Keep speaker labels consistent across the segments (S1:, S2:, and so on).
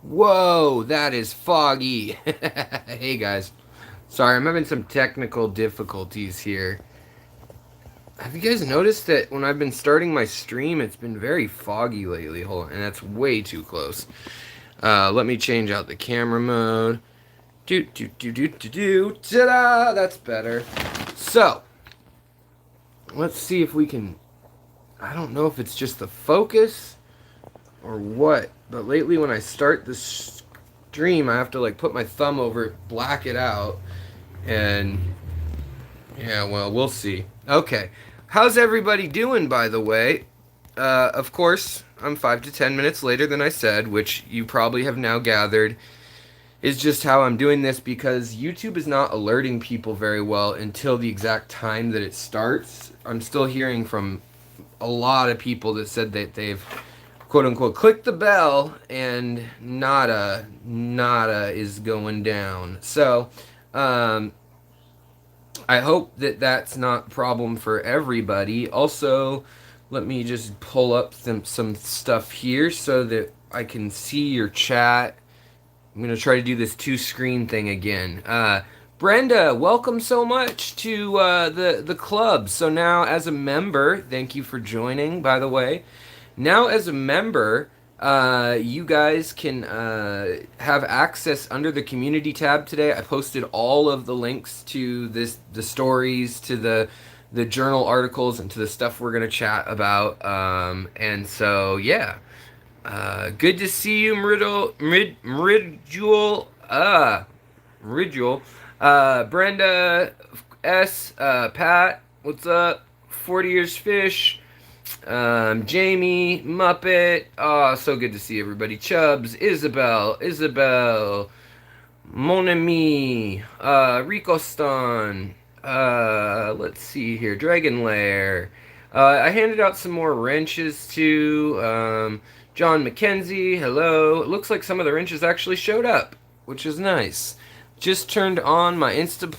S1: Whoa, that is foggy. Hey guys. Sorry, I'm having some technical difficulties here. Have you guys noticed that when I've been starting my stream, it's been very foggy lately? Hold on, and that's way too close. Let me change out the camera mode. Do do do do do do. Ta-da! That's better. So, let's see if we can. I don't know if it's just the focus or what, but lately when I start the stream, I have to like put my thumb over it, black it out, and yeah, well, we'll see. Okay. How's everybody doing, by the way? Of course, I'm 5 to 10 minutes later than I said, which you probably have now gathered is just how I'm doing this because YouTube is not alerting people very well until the exact time that it starts. I'm still hearing from a lot of people that said that they've quote unquote clicked the bell and nada is going down. So, um, I hope that that's not a problem for everybody. Also, let me just pull up some stuff here so that I can see your chat. I'm going to try to do this two screen thing again. Brenda, welcome so much to the club. So now, as a member, thank you for joining, by the way. Now, as a member, you guys can have access under the community tab today. I posted all of the links to the stories, to the journal articles, and to the stuff we're gonna chat about. And so, yeah, good to see you, Mridjul. Mridjul. Brenda S. Pat, what's up? 40 years fish. Jamie, Muppet. Oh, so good to see everybody. Chubbs, Isabel, Mon Ami, Rico Stan. Let's see here. Dragon Lair. I handed out some more wrenches to John McKenzie. Hello. It looks like some of the wrenches actually showed up, which is nice. Just turned on my Insta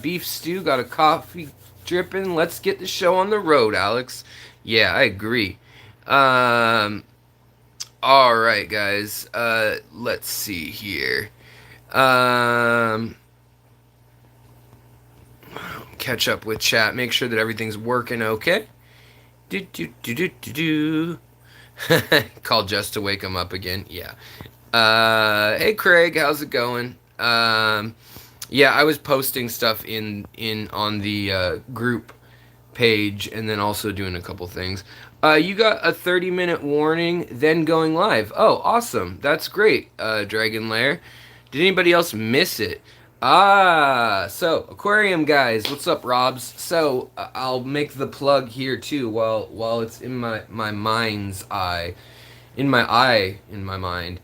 S1: beef stew. Got a coffee dripping. Let's get the show on the road, Alex. Yeah, I agree. Um, all right, guys. Let's see here. Um, Catch up with chat. Make sure that everything's working okay. Do do do do do do. Call just to wake him up again. Yeah. Hey Craig, how's it going? Yeah, I was posting stuff in on the group page and then also doing a couple things. You got a 30-minute warning, then going live. Oh, awesome. That's great, Dragon Lair. Did anybody else miss it? So aquarium guys, what's up, Robs? So I'll make the plug here too, while it's in my mind's eye, in my mind,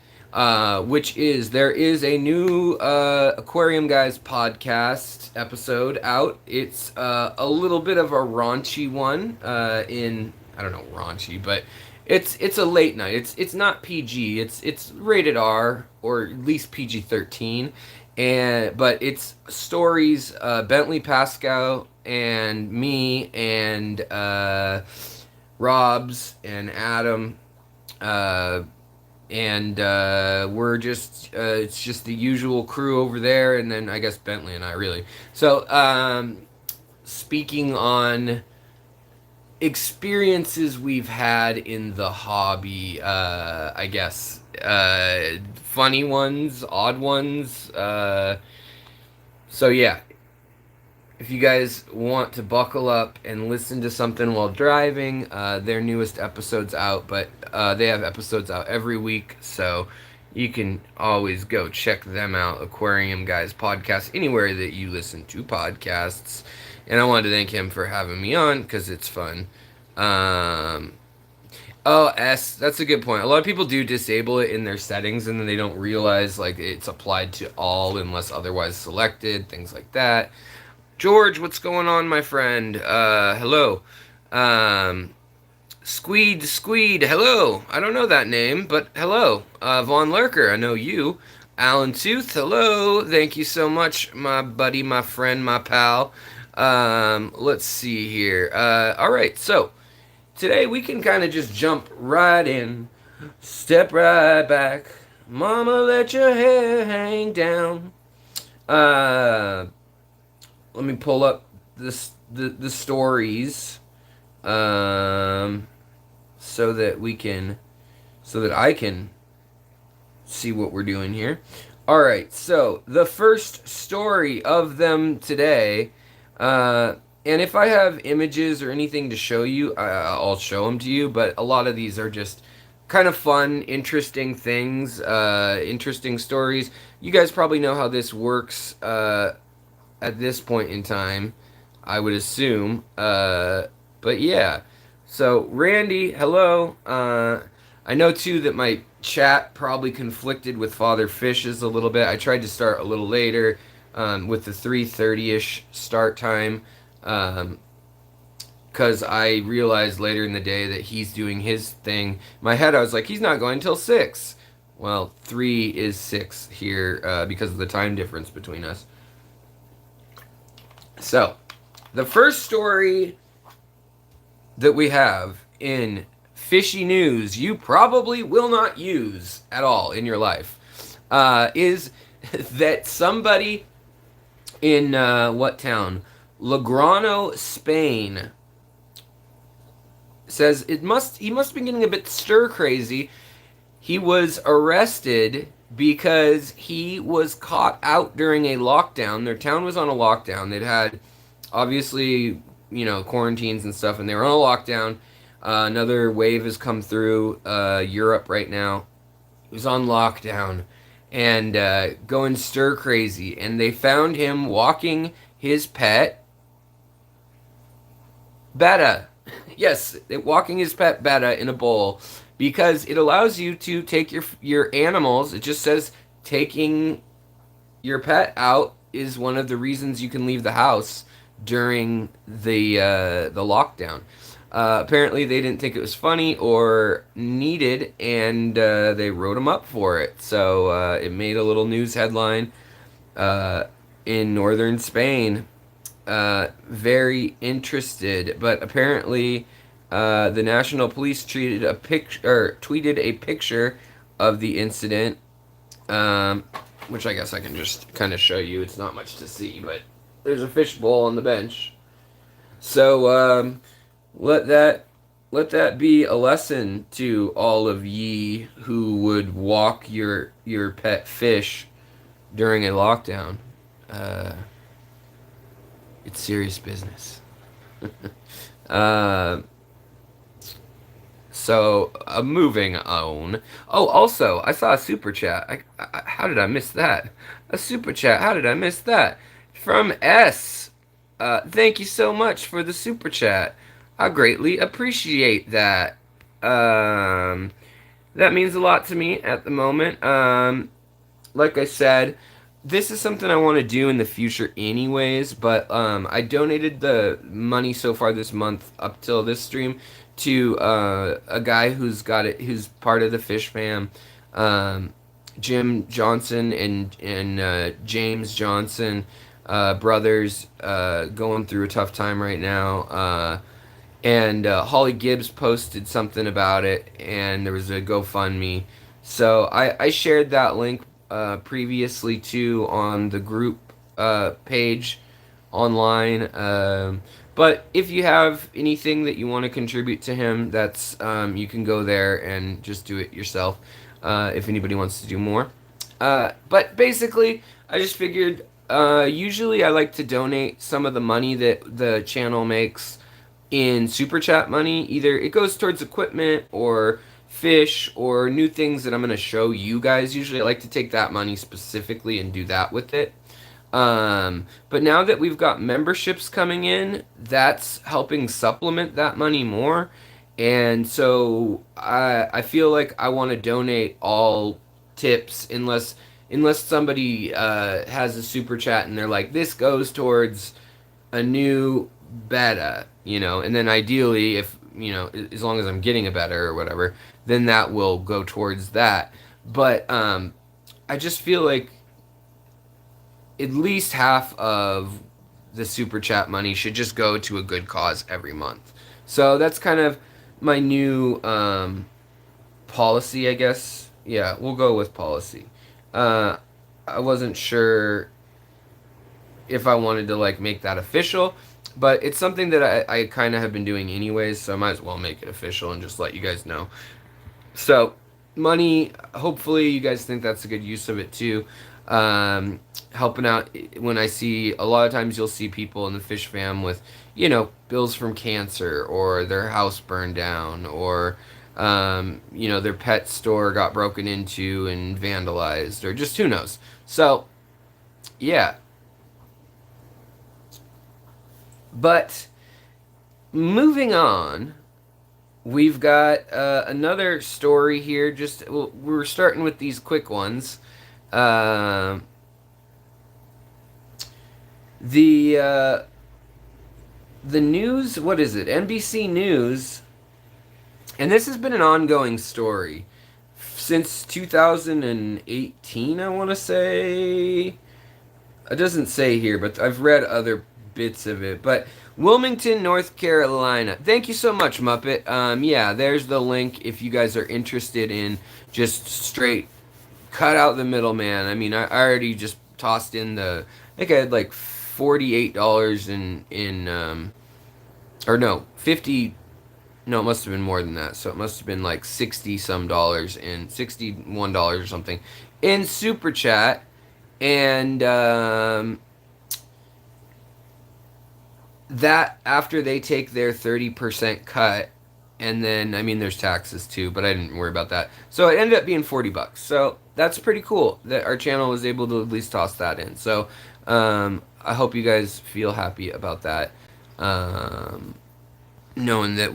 S1: which is there is a new Aquarium Guys podcast episode out. It's a little bit of a raunchy one. In I don't know raunchy, but it's a late night. It's not PG. It's rated R or at least PG-13, and but it's stories. Bentley Pascal and me and Robs and Adam uh, and we're just it's just the usual crew over there, and then I guess Bentley and I really. So speaking on experiences we've had in the hobby, I guess funny ones, odd ones. So yeah, if you guys want to buckle up and listen to something while driving, their newest episode's out, but they have episodes out every week, so you can always go check them out. Aquarium Guys podcast, anywhere that you listen to podcasts. And I wanted to thank him for having me on because it's fun. Um, oh, that's a good point. A lot of people do disable it in their settings and then they don't realize like it's applied to all unless otherwise selected, things like that. George, what's going on, my friend? Hello. Um, Squeed, hello. I don't know that name, but hello. Von Lurker, I know you. Alan Tooth, hello. Thank you so much, my buddy, my friend, my pal. Let's see here. All right, so today we can kind of just jump right in, step right back, Mama, let your hair hang down. Uh, Let me pull up the stories, um, so that we can, so that I can see what we're doing here. All right, so the first story of them today, and if I have images or anything to show you, I'll show them to you. But a lot of these are just kind of fun, interesting things, interesting stories. You guys probably know how this works at this point in time, I would assume. But yeah. So, Randy, hello. I know too that my chat probably conflicted with Father Fish's a little bit. I tried to start a little later with the 3:30ish start time. Because I realized later in the day that he's doing his thing. In my head, I was like, he's not going until 6. Well, 3 is 6 here because of the time difference between us. So, the first story that we have in fishy news you probably will not use at all in your life is that somebody in what town? Lograno, Spain, says he must be getting a bit stir crazy. He was arrested because he was caught out during a lockdown. Their town was on a lockdown. They'd had, obviously, quarantines and stuff, and they were on a lockdown. Another wave has come through Europe right now. He was on lockdown and going stir crazy. And they found him walking his pet, Betta. Yes, walking his pet Betta in a bowl, because it allows you to take your animals. It just says taking your pet out is one of the reasons you can leave the house during the lockdown. Apparently, they didn't think it was funny or needed, and they wrote him up for it. So it made a little news headline in northern Spain. Very interested, but apparently the national police tweeted a picture of the incident, which I guess I can just kind of show you. It's not much to see, but there's a fishbowl on the bench. So let that be a lesson to all of ye who would walk your pet fish during a lockdown. It's serious business. So, moving on. Oh, also, I saw a super chat. How did I miss that? A super chat. How did I miss that? From S. Thank you so much for the super chat. I greatly appreciate that. That means a lot to me at the moment. Like I said, this is something I want to do in the future anyways, but I donated the money so far this month up till this stream to a guy who's got it, who's part of the Fish Fam, Jim Johnson and James Johnson, brothers, going through a tough time right now. And Holly Gibbs posted something about it, and there was a GoFundMe. So I shared that link previously too on the group page online. But if you have anything that you want to contribute to him, that's you can go there and just do it yourself if anybody wants to do more. But basically, I just figured usually I like to donate some of the money that the channel makes in super chat money. Either it goes towards equipment or fish or new things that I'm going to show you guys. Usually I like to take that money specifically and do that with it. But now that we've got memberships coming in, that's helping supplement that money more. And so I feel like I want to donate all tips unless somebody has a super chat and they're like, this goes towards a new beta, and then ideally, if as long as I'm getting a beta or whatever, then that will go towards that. But I just feel like at least half of the super chat money should just go to a good cause every month. So that's kind of my new policy, I guess, Yeah, we'll go with policy. Uh, I wasn't sure if I wanted to like make that official, but it's something that I kind of have been doing anyways, so I might as well make it official and just let you guys know. So, money, hopefully you guys think that's a good use of it too. Helping out when I see a lot of times you'll see people in the fish fam with, bills from cancer or their house burned down or, their pet store got broken into and vandalized or just who knows. So, yeah. But moving on, we've got another story here. We're starting with these quick ones. Uh, the uh, the news. What is it? NBC News, and this has been an ongoing story since 2018. I want to say. It doesn't say here, but I've read other bits of it. But Wilmington, North Carolina. Thank you so much, Muppet. Yeah, there's the link if you guys are interested in just straight cut out the middleman. I mean, I already just tossed in I think I had like $48 or no, 50. No, it must have been more than that. So it must have been like 60 some dollars in $61 or something in super chat. And that after they take their 30% cut, and then I mean there's taxes too, but I didn't worry about that. So it ended up being $40. So that's pretty cool that our channel was able to at least toss that in. So I hope you guys feel happy about that. Knowing that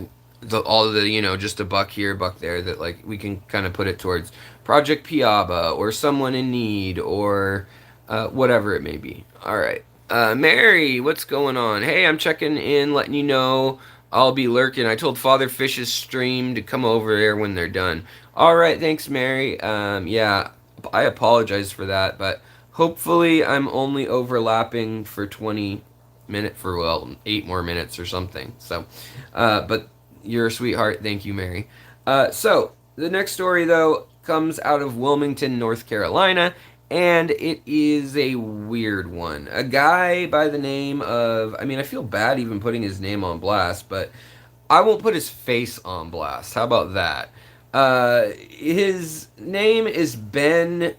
S1: all the just a buck here, a buck there, that like we can kind of put it towards Project Piaba or someone in need or whatever it may be. All right. Mary, what's going on? Hey, I'm checking in, letting you know I'll be lurking. I told Father Fish's stream to come over there when they're done. All right, thanks, Mary. Yeah, I apologize for that, but hopefully I'm only overlapping for 20 minutes, for, well, 8 more minutes or something. So, but you're a sweetheart. Thank you, Mary. So, the next story, though, comes out of Wilmington, North Carolina, and it is a weird one. A guy by the name of, I mean, I feel bad even putting his name on blast, but I won't put his face on blast. How about that? His name is Ben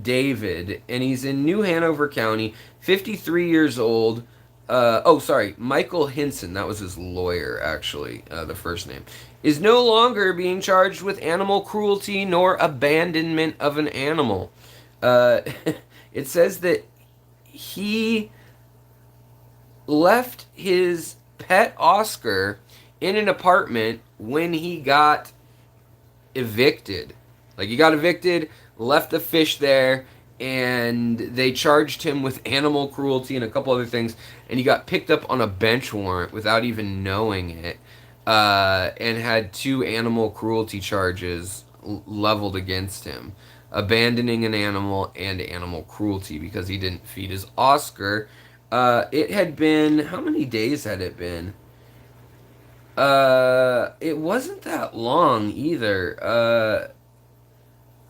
S1: David, and he's in New Hanover County, 53 years old. Oh, sorry, Michael Hinson, that was his lawyer, actually, the first name, is no longer being charged with animal cruelty nor abandonment of an animal. Uh, it says that he left his pet Oscar in an apartment when he got evicted. Like, he got evicted, left the fish there, and they charged him with animal cruelty and a couple other things, and he got picked up on a bench warrant without even knowing it, and had 2 animal cruelty charges leveled against him. Abandoning an animal and animal cruelty because he didn't feed his Oscar. It had been, how many days had it been? It wasn't that long either.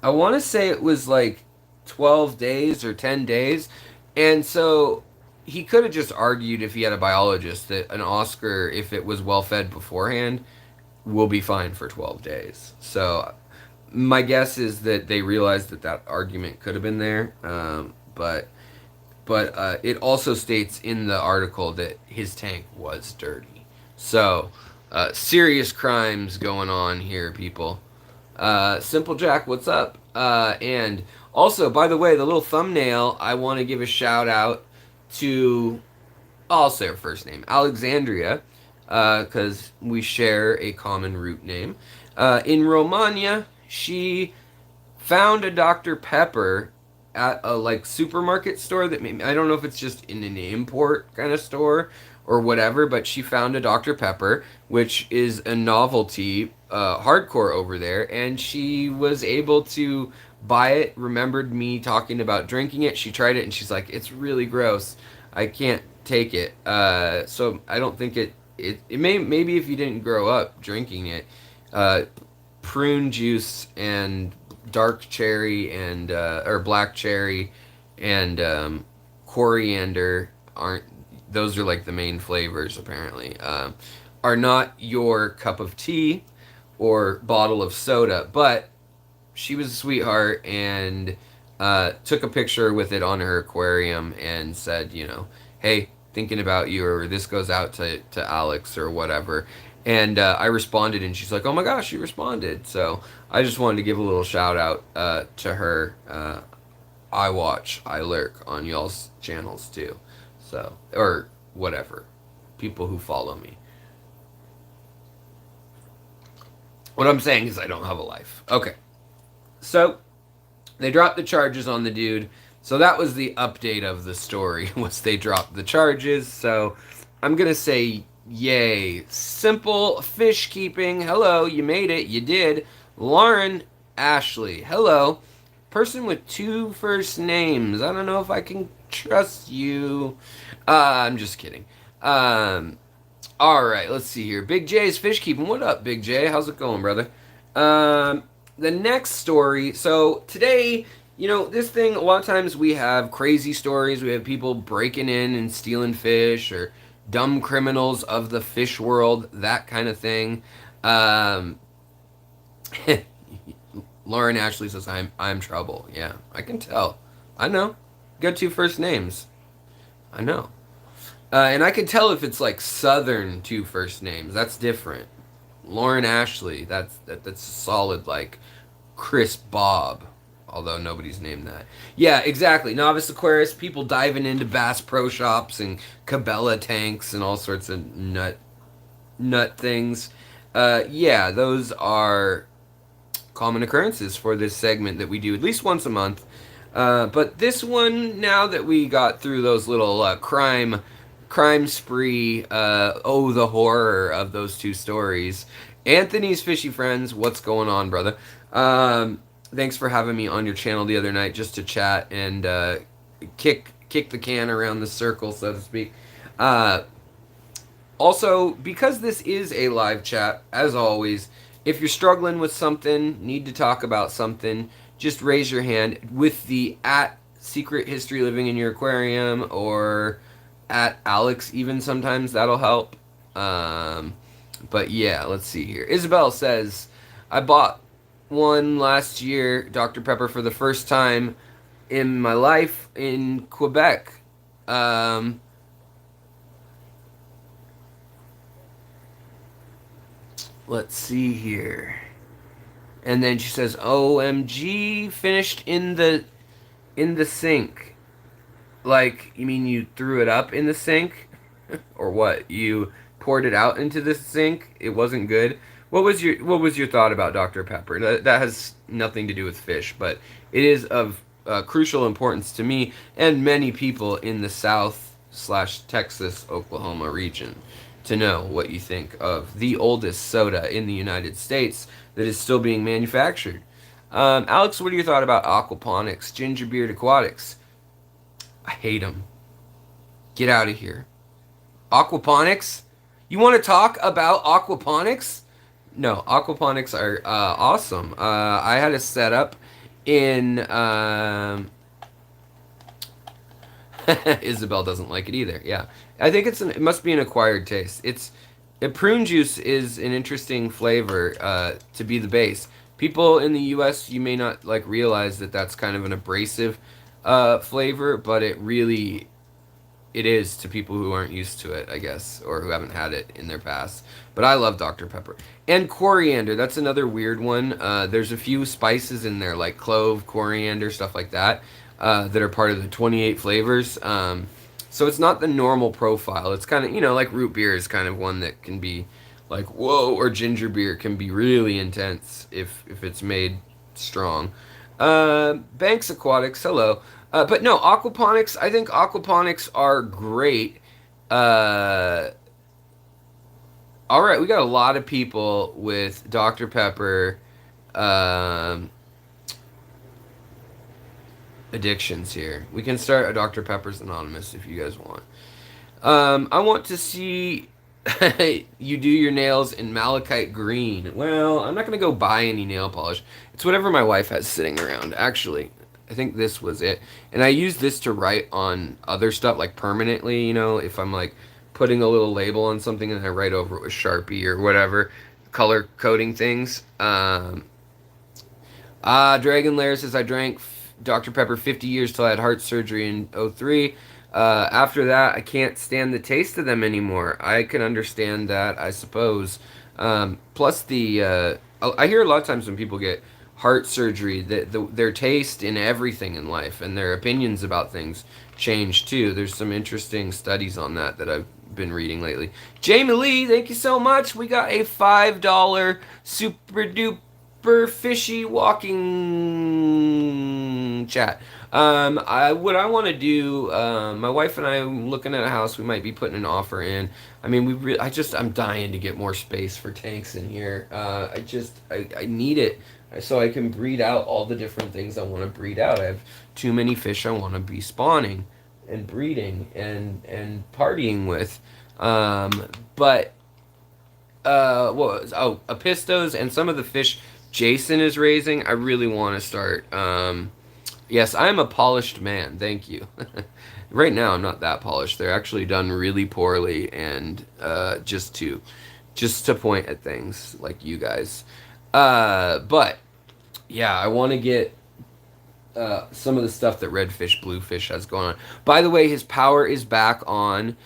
S1: I want to say it was like 12 days or 10 days. And so he could have just argued if he had a biologist that an Oscar, if it was well fed beforehand, will be fine for 12 days. So my guess is that they realized that that argument could have been there. But it also states in the article that his tank was dirty. So serious crimes going on here, people. Simple Jack, what's up? And also, by the way, the little thumbnail, I want to give a shout out to, I'll say her first name, Alexandria, because we share a common root name. In Romagna, she found a Dr. Pepper at a like supermarket store that maybe, I don't know if it's just in an import kind of store or whatever, but she found a Dr. Pepper, which is a novelty, hardcore over there, and she was able to buy it, remembered me talking about drinking it, she tried it, and she's like, it's really gross, I can't take it, so I don't think it maybe if you didn't grow up drinking it, prune juice and dark cherry and or black cherry and coriander aren't, those are like the main flavors apparently, are not your cup of tea or bottle of soda. But she was a sweetheart and took a picture with it on her aquarium and said, you know, hey, thinking about you, or this goes out to Alex or whatever. And I responded, and she's like, oh my gosh, you responded. So I just wanted to give a little shout out to her. I watch, I lurk on y'all's channels too. So, or whatever, people who follow me. What I'm saying is I don't have a life. Okay. So they dropped the charges on the dude. So that was the update of the story, was they dropped the charges. So I'm going to say yay. Simple fish keeping. Hello, you made it. You did. Lauren Ashley. Hello. Person with 2 first names. I don't know if I can trust you. I'm just kidding. All right, let's see here. Big J's fish keeping. What up, Big J? How's it going, brother? The next story. So today, you know, this thing, a lot of times we have crazy stories. We have people breaking in and stealing fish, or dumb criminals of the fish world, that kind of thing. Lauren Ashley says, I'm trouble. Yeah, I can tell. I know. Got 2 first names. I know. And I can tell if it's like Southern 2 first names. That's different. Lauren Ashley, that's solid, like Chris Bob, although nobody's named that. Yeah, exactly. Novice Aquarius, people diving into Bass Pro Shops and Cabela tanks and all sorts of nut things. Yeah, those are common occurrences for this segment that we do at least once a month. But this one, now that we got through those little crime spree, the horror of those 2 stories. Anthony's Fishy Friends, what's going on, brother? Thanks for having me on your channel the other night just to chat and kick the can around the circle, so to speak. Also, because this is a live chat, as always, if you're struggling with something, need to talk about something, just raise your hand with the @Secret History Living in Your Aquarium, or @Alex even, sometimes that'll help. But yeah, let's see here. Isabel says, I bought one last year, Dr. Pepper, for the first time in my life in Quebec. Let's see here. And then she says, OMG, finished in the sink. Like, you mean you threw it up in the sink? Or what? You poured it out into the sink? It wasn't good? What was your thought about Dr. Pepper? That has nothing to do with fish, but it is of crucial importance to me and many people in the South/Texas, Oklahoma region to know what you think of the oldest soda in the United States that is still being manufactured. Alex, what are your thoughts about aquaponics, ginger beard aquatics? I hate them. Get out of here. Aquaponics? You want to talk about aquaponics? No, aquaponics are awesome. I had a setup in... Isabel doesn't like it either. Yeah, I think it must be an acquired taste. Prune juice is an interesting flavor to be the base. People in the U.S., you may not like realize that that's kind of an abrasive flavor, but it is to people who aren't used to it, I guess, or who haven't had it in their past. But I love Dr. Pepper. And coriander, that's another weird one. There's a few spices in there, like clove, coriander, stuff like that, that are part of the 28 flavors. So it's not the normal profile. It's kind of, like root beer is kind of one that can be like, whoa, or ginger beer can be really intense if it's made strong. Banks Aquatics, hello. But no, aquaponics, I think aquaponics are great. All right, we got a lot of people with Dr. Pepper addictions here. We can start a Dr. Pepper's Anonymous if you guys want. I want to see You do your nails in malachite green. Well, I'm not gonna go buy any nail polish. It's whatever my wife has sitting around. Actually, I think this was it. And I use this to write on other stuff, like permanently. If I'm like putting a little label on something and I write over it with Sharpie or whatever, color coding things. Dragon Lair says I drank Dr. Pepper 50 years till I had heart surgery in '03. After that, I can't stand the taste of them anymore. I can understand that, I suppose. Plus, I hear a lot of times when people get heart surgery that their taste in everything in life and their opinions about things change too. There's some interesting studies on that I've been reading lately. Jamie Lee, thank you so much. We got a $5 super duper fishy walking chat. What I want to do, my wife and I are looking at a house. We might be putting an offer in. I mean, I'm dying to get more space for tanks in here. I need it so I can breed out all the different things I want to breed out. I have too many fish I want to be spawning and breeding and partying with. But what was Apistos and some of the fish Jason is raising. I really want to start. Yes, I am a polished man. Thank you. Right now, I'm not that polished. They're actually done really poorly, and just to point at things like you guys. But yeah, I want to get some of the stuff that Redfish Bluefish has going on. By the way, his power is back on.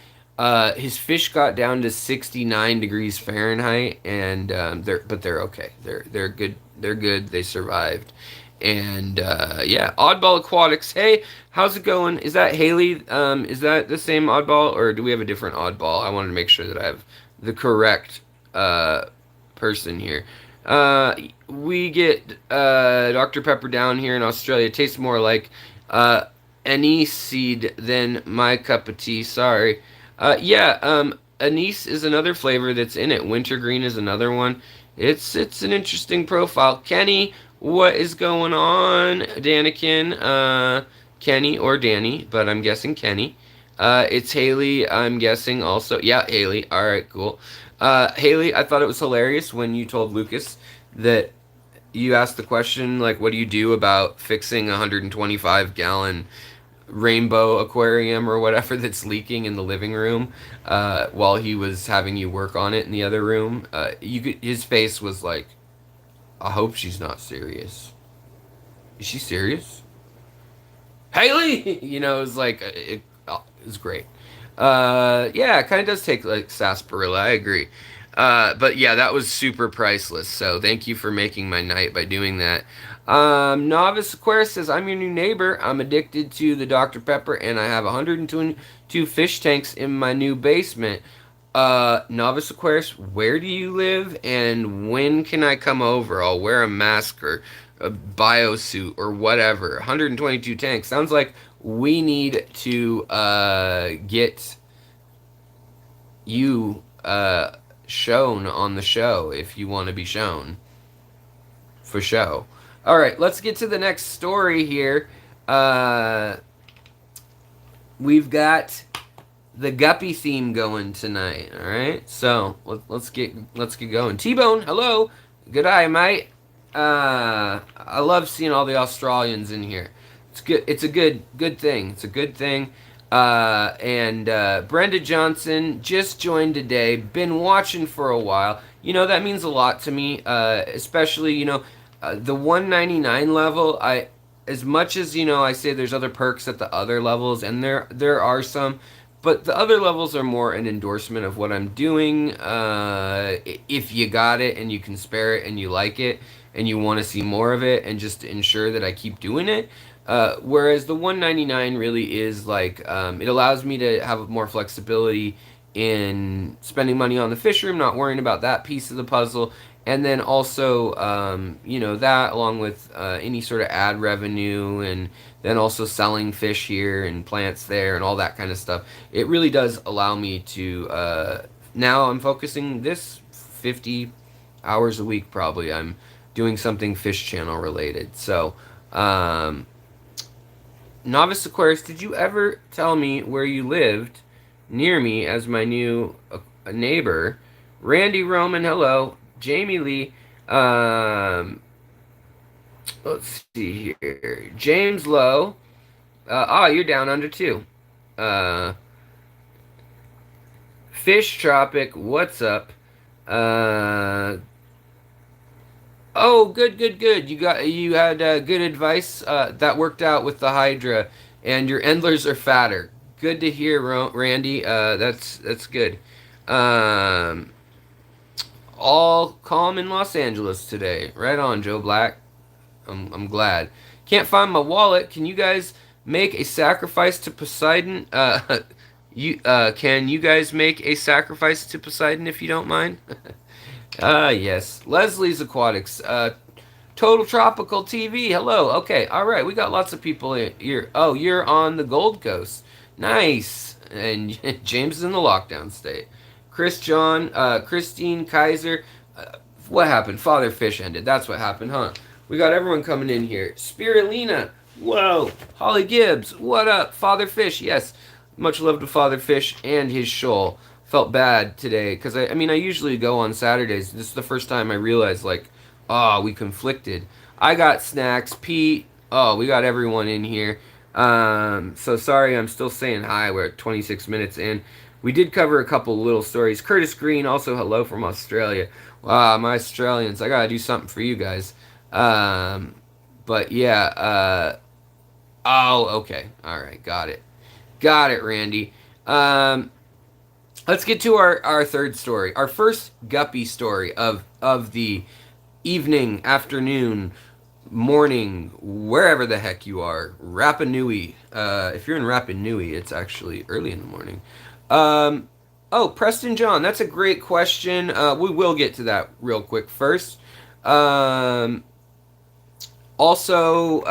S1: His fish got down to 69 degrees Fahrenheit, and they're okay. They're good. They're good. They survived. And yeah, Oddball Aquatics. Hey, how's it going? Is that Haley? Is that the same Oddball, or do we have a different Oddball? I wanted to make sure that I have the correct person here. We get Dr. Pepper down here in Australia. It tastes more like anise seed than my cup of tea. Sorry. Yeah, anise is another flavor that's in it. Wintergreen is another one. It's an interesting profile. Kenny, what is going on? Danikin, Kenny or Danny, but I'm guessing Kenny. It's Haley, I'm guessing also. Yeah, Haley. All right, cool. Haley, I thought it was hilarious when you told Lucas that you asked the question, like, what do you do about fixing a 125-gallon rainbow aquarium or whatever that's leaking in the living room while he was having you work on it in the other room. His face was like, I hope she's not serious. Is she serious? Haley! It was like, it was great. Yeah, it kind of does take like sarsaparilla, I agree. But yeah, that was super priceless. So thank you for making my night by doing that. Novice Aquarius says, I'm your new neighbor. I'm addicted to the Dr. Pepper, and I have 122 fish tanks in my new basement. Novice Aquarius, where do you live, and when can I come over? I'll wear a mask or a biosuit or whatever. 122 tanks. Sounds like we need to get you shown on the show if you want to be shown. For show. All right, let's get to the next story here. We've got the guppy theme going tonight. All right, so let's get going. T-Bone, hello, good eye, mate. I love seeing all the Australians in here. It's good. It's a good thing. It's a good thing. And Brenda Johnson just joined today. Been watching for a while. That means a lot to me. Especially the 199 level. As much as I say there's other perks at the other levels, and there are some, but the other levels are more an endorsement of what I'm doing. If you got it and you can spare it and you like it and you want to see more of it, and just to ensure that I keep doing it. Whereas the 199 really is like, it allows me to have more flexibility in spending money on the fish room, not worrying about that piece of the puzzle. And then also, that along with any sort of ad revenue, and then also selling fish here and plants there and all that kind of stuff. It really does allow me to, now I'm focusing this 50 hours a week probably. I'm doing something Fish Channel related. So, Novice Aquarius, did you ever tell me where you lived near me as my new a neighbor. Randy Roman, hello. Jamie Lee. Um, let's see here. James Lowe. You're down under too. Uh, Fish Tropic, what's up? Uh, oh, good, good, good. You had good advice. That worked out with the Hydra, and your endlers are fatter. Good to hear, Randy. That's good. Um, all calm in Los Angeles today. Right on, Joe Black. I'm glad. Can't find my wallet. Can you guys make a sacrifice to Poseidon? Can you guys make a sacrifice to Poseidon if you don't mind? Yes. Leslie's Aquatics. Total Tropical TV. Hello. Okay. All right. We got lots of people here. Oh, you're on the Gold Coast. Nice. And James is in the lockdown state. Christine Kaiser. What happened? Father Fish ended. That's what happened, huh? We got everyone coming in here. Spirulina. Whoa. Holly Gibbs. What up? Father Fish. Yes. Much love to Father Fish and his shoal. Felt bad today because I mean, I usually go on Saturdays. This is the first time I realized, like, oh, we conflicted. I got snacks. Pete. Oh, we got everyone in here. So sorry, I'm still saying hi. We're at 26 minutes in. We did cover a couple little stories. Curtis Green, also hello from Australia. Wow, my Australians. I gotta do something for you guys. Um, but yeah. Oh, okay. All right. Got it. Got it, Randy. Um, let's get to our third story. Our first guppy story of the evening, afternoon, morning, wherever the heck you are. Rapa Nui. If you're in Rapa Nui, it's actually early in the morning. Um, oh, Preston John, that's a great question. We will get to that real quick first. Um, Also,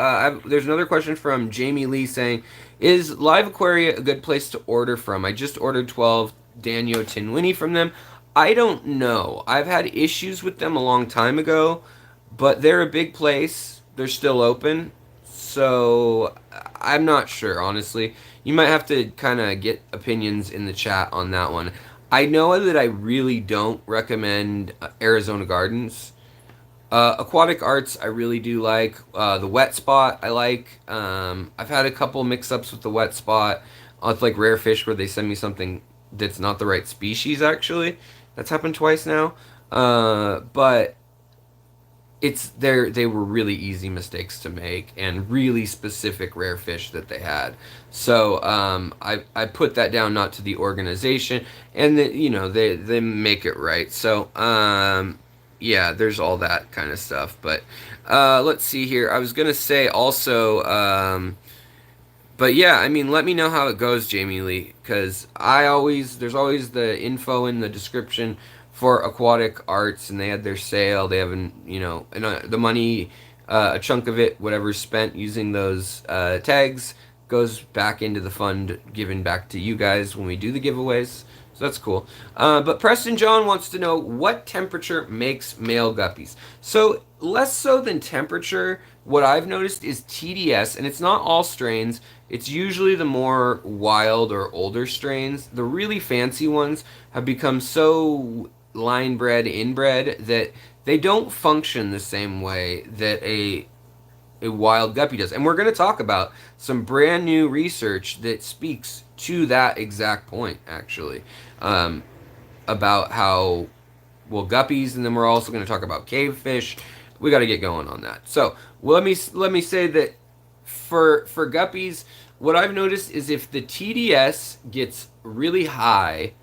S1: there's another question from Jamie Lee saying, "Is Live Aquaria a good place to order from? I just ordered 12 Danio Tinwini from them. I don't know. I've had issues with them a long time ago, but they're a big place. They're still open, so I'm not sure, honestly. You might have to kind of get opinions in the chat on that one. I know that I really don't recommend Arizona Gardens. Aquatic Arts, I really do like. The Wet Spot, I like. I've had a couple mix-ups with the Wet Spot. With like rare fish where they send me something that's not the right species, actually. That's happened twice now. But they were really easy mistakes to make and really specific rare fish that they had. So I put that down not to the organization, and they make it right. So yeah, there's all that kind of stuff. But let's see here. I was gonna say also, but yeah, I mean, let me know how it goes, Jamie Lee, because there's always the info in the description for Aquatic Arts, and they had their sale. They haven't, and the money, a chunk of it, whatever's spent using those tags, goes back into the fund given back to you guys when we do the giveaways. So that's cool. But Preston John wants to know what temperature makes male guppies. So less so than temperature, what I've noticed is TDS, and it's not all strains. It's usually the more wild or older strains. The really fancy ones have become so line bred, inbred, that they don't function the same way that a wild guppy does. And we're going to talk about some brand new research that speaks to that exact point, actually, about how, well, guppies, and then we're also going to talk about cavefish. We got to get going on that. So let me say that for guppies, what I've noticed is if the TDS gets really high,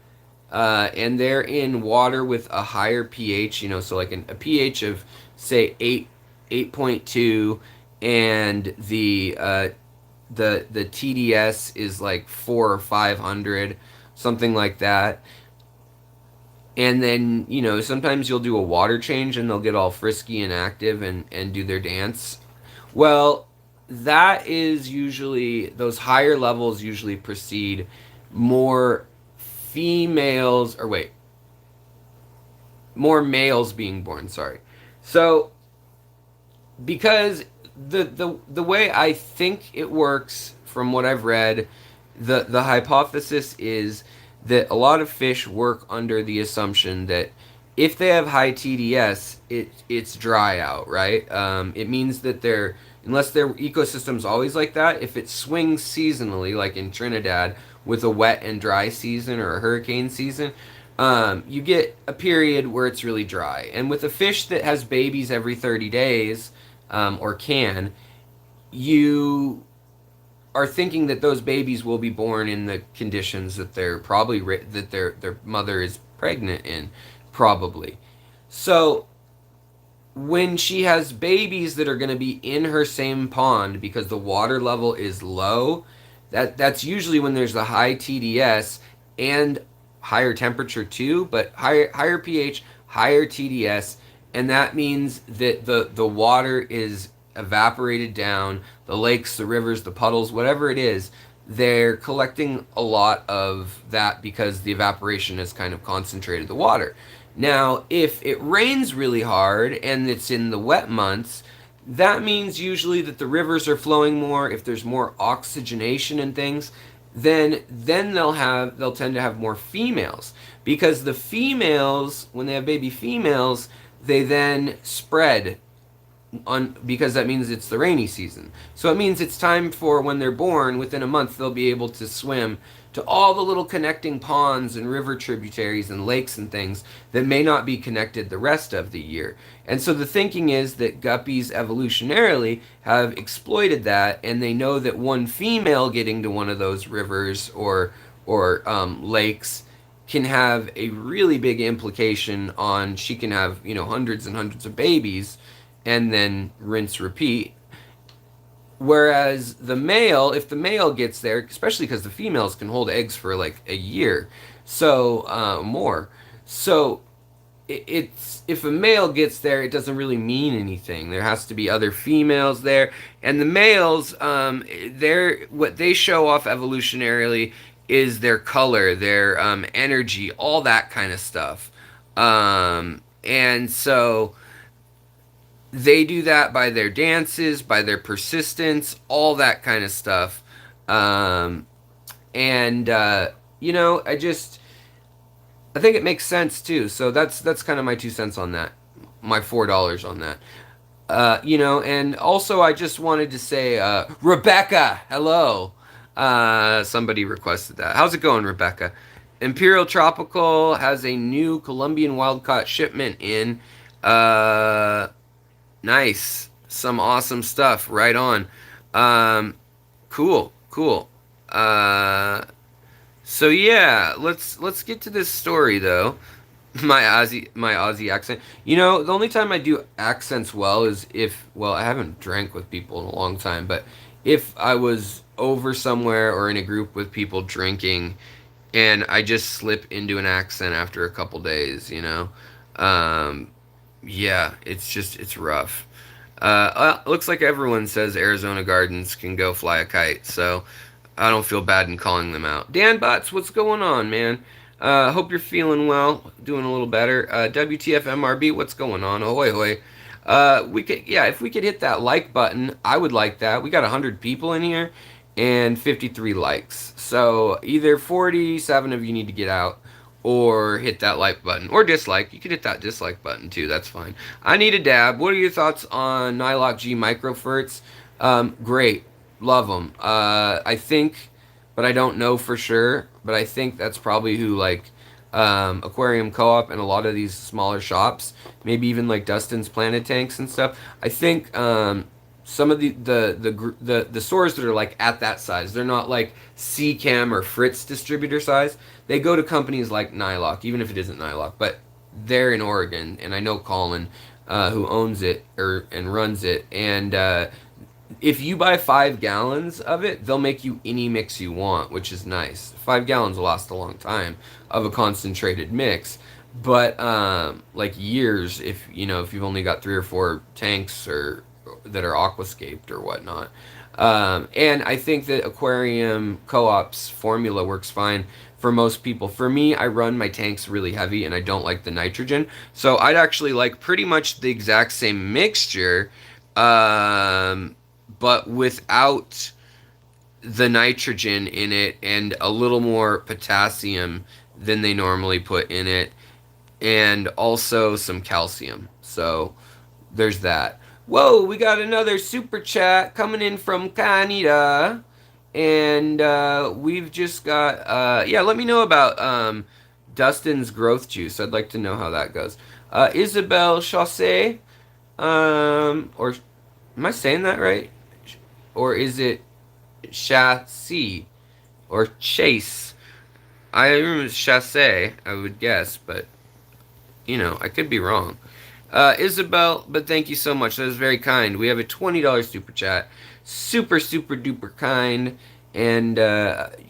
S1: and they're in water with a higher pH, so like a pH of say 8.2, and the TDS is like 4 or 500, something like that. And then, sometimes you'll do a water change and they'll get all frisky and active and do their dance. Well, that is usually, those higher levels usually precede more more males being born, sorry. So, because the way I think it works from what I've read, the hypothesis is that a lot of fish work under the assumption that if they have high TDS, it's dry out, right? It means that they're, unless their ecosystem's always like that, if it swings seasonally, like in Trinidad, with a wet and dry season or a hurricane season, you get a period where it's really dry. And with a fish that has babies every 30 days, or can, you are thinking that those babies will be born in the conditions that they're probably that their mother is pregnant in, probably. So when she has babies that are going to be in her same pond because the water level is low, that's usually when there's the high TDS and higher temperature too, but higher pH, higher TDS, and that means that the water is evaporated down, the lakes, the rivers, the puddles, whatever it is, they're collecting a lot of that because the evaporation has kind of concentrated the water. Now, if it rains really hard and it's in the wet months, that means usually that the rivers are flowing more. If there's more oxygenation and things, then they'll tend to have more females, because the females, when they have baby females, they then spread on, because that means it's the rainy season. So it means it's time for, when they're born, within a month they'll be able to swim to all the little connecting ponds and river tributaries and lakes and things that may not be connected the rest of the year. And so the thinking is that guppies evolutionarily have exploited that, and they know that one female getting to one of those rivers or lakes can have a really big implication on, she can have, hundreds and hundreds of babies and then rinse repeat. Whereas the male, if the male gets there, especially because the females can hold eggs for like a year, so more. So it's, if a male gets there, it doesn't really mean anything. There has to be other females there, and the males, they're, what they show off evolutionarily is their color, their energy, all that kind of stuff. And so they do that by their dances, by their persistence, all that kind of stuff. And I think it makes sense too. So that's kind of my 2 cents on that, my $4 on that. And also I just wanted to say, Rebecca, hello. Somebody requested that. How's it going, Rebecca? Imperial Tropical has a new Colombian wild caught shipment in. Nice. Some awesome stuff. Right on. Cool. Cool. So yeah, let's get to this story though. My Aussie accent. The only time I do accents well is if, well, I haven't drank with people in a long time, but if I was over somewhere or in a group with people drinking and I just slip into an accent after a couple days. Um, yeah, it's rough. Looks like everyone says Arizona Gardens can go fly a kite, so I don't feel bad in calling them out. Dan Butts, what's going on, man? Hope you're feeling well, doing a little better. WTF MRB, what's going on? Ahoy, hoy. If we could hit that like button, I would like that. We got 100 people in here and 53 likes. So either 47 of you need to get out or hit that like button, or dislike. You could hit that dislike button too, that's fine. I need a dab. What are your thoughts on Nylock G Microferts? Great. Love them. I think, but I don't know for sure, but I think that's probably who, like, Aquarium Co-op and a lot of these smaller shops, maybe even like Dustin's Planet Tanks and stuff. I think some of the stores that are like at that size, they're not like Seachem or Fritz distributor size. They go to companies like Nylock, even if it isn't Nylock, but they're in Oregon, and I know Colin, who owns it and runs it, and if you buy 5 gallons of it, they'll make you any mix you want, which is nice. 5 gallons will last a long time of a concentrated mix, but like years if you've only got 3 or 4 tanks or that are aquascaped or whatnot. And I think that Aquarium Co-op's formula works fine for most people. For me, I run my tanks really heavy and I don't like the nitrogen, so I'd actually like pretty much the exact same mixture, but without the nitrogen in it and a little more potassium than they normally put in it, and also some calcium. So there's that. Whoa, we got another super chat coming in from Canada. And we've just got, yeah, let me know about Dustin's growth juice. I'd like to know how that goes. Isabel Chaussee, or am I saying that right? Or is it Chassis or Chase? I remember Chassé, I would guess, but I could be wrong. Isabel, but thank you so much. That was very kind. We have a $20 super chat. Super, super duper kind. And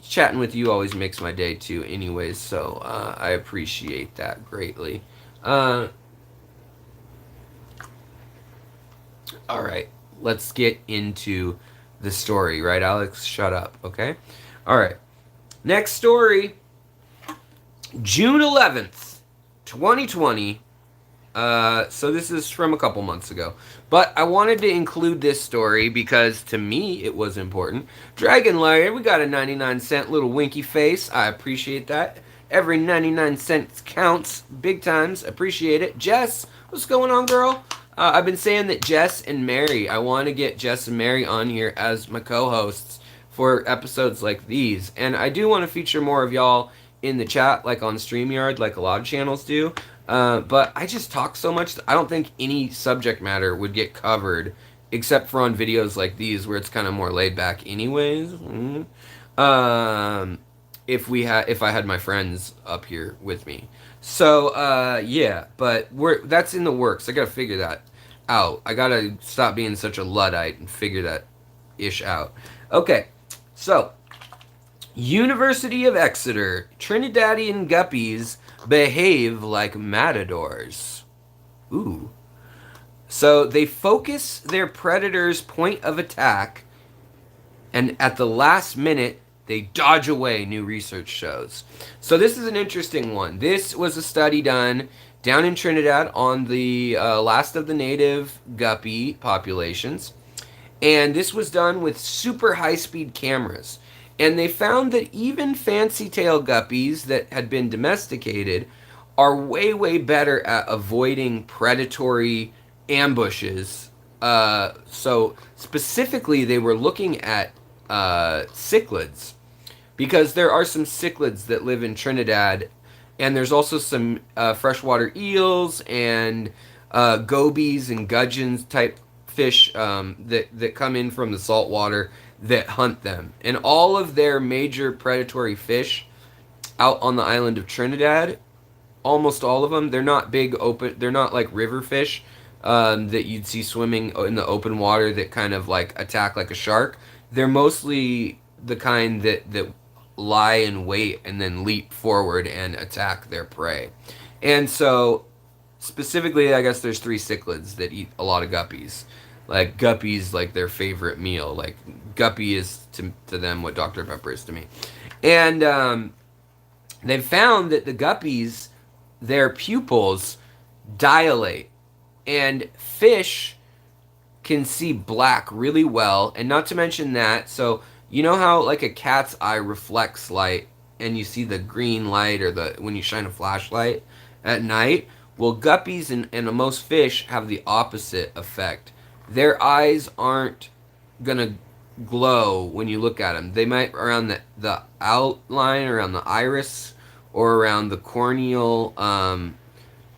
S1: chatting with you always makes my day too, anyways. So I appreciate that greatly. All right, let's get into the story, right, Alex? Shut up, okay? All right. Next story, June 11th, 2020. So this is from a couple months ago. But I wanted to include this story because to me it was important. Dragon Lair, we got a 99-cent little winky face. I appreciate that. Every 99 cents counts big times. Appreciate it. Jess, what's going on, girl? I've been saying that Jess and Mary, I want to get Jess and Mary on here as my co-hosts for episodes like these. And I do want to feature more of y'all in the chat, like on StreamYard, like a lot of channels do. But I just talk so much, I don't think any subject matter would get covered, except for on videos like these, where it's kind of more laid back anyways. If I had my friends up here with me. So, yeah, but that's in the works. I gotta figure that out. I gotta stop being such a Luddite and figure that ish out. Okay, so, University of Exeter, Trinidadian guppies behave like matadors. Ooh. So they focus their predator's point of attack, and at the last minute, they dodge away, new research shows. So this is an interesting one. This was a study done down in Trinidad on the last of the native guppy populations. And this was done with super high-speed cameras. And they found that even fancy tail guppies that had been domesticated are way, way better at avoiding predatory ambushes. So specifically, they were looking at cichlids, because there are some cichlids that live in Trinidad, and there's also some freshwater eels and gobies and gudgeons type fish that come in from the salt water that hunt them. And all of their major predatory fish out on the island of Trinidad, almost all of them, they're not big open, they're not like river fish that you'd see swimming in the open water that kind of like attack like a shark. They're mostly the kind that lie in wait and then leap forward and attack their prey. And so specifically, I guess there's 3 cichlids that eat a lot of guppies. Like, guppies like their favorite meal. Like, guppy is to them what Dr. Pepper is to me. And they've found that the guppies, their pupils dilate, and fish can see black really well. And not to mention that, so you know how like a cat's eye reflects light and you see the green light, or when you shine a flashlight at night? Well, guppies and most fish have the opposite effect. Their eyes aren't gonna glow when you look at them. They might around the outline, around the iris, or around the corneal,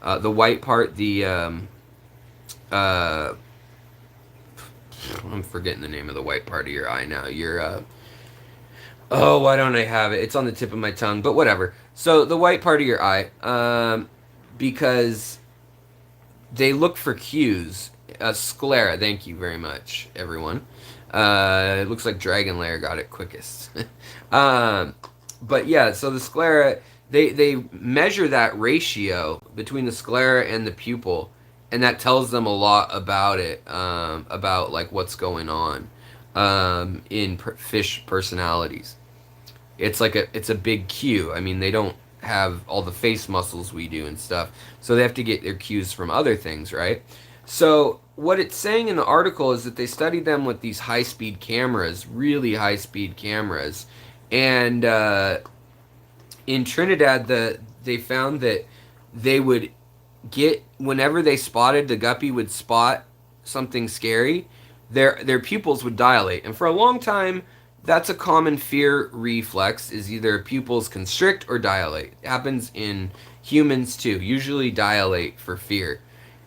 S1: the white part, I'm forgetting the name of the white part of your eye now. Oh, why don't I have it? It's on the tip of my tongue, but whatever. So the white part of your eye, because they look for cues. Sclera, thank you very much, everyone. It looks like Dragon Lair got it quickest. But yeah, so the sclera, they measure that ratio between the sclera and the pupil, and that tells them a lot about it, about like what's going on in fish personalities. It's a big cue. I mean, they don't have all the face muscles we do and stuff, so they have to get their cues from other things, right? So what it's saying in the article is that they studied them with these high-speed cameras, really high-speed cameras, and in Trinidad, they found that they would get whenever they spotted the guppy would spot something scary, their pupils would dilate, and for a long time, that's a common fear reflex. Is either pupils constrict or dilate. It happens in humans too. Usually dilate for fear.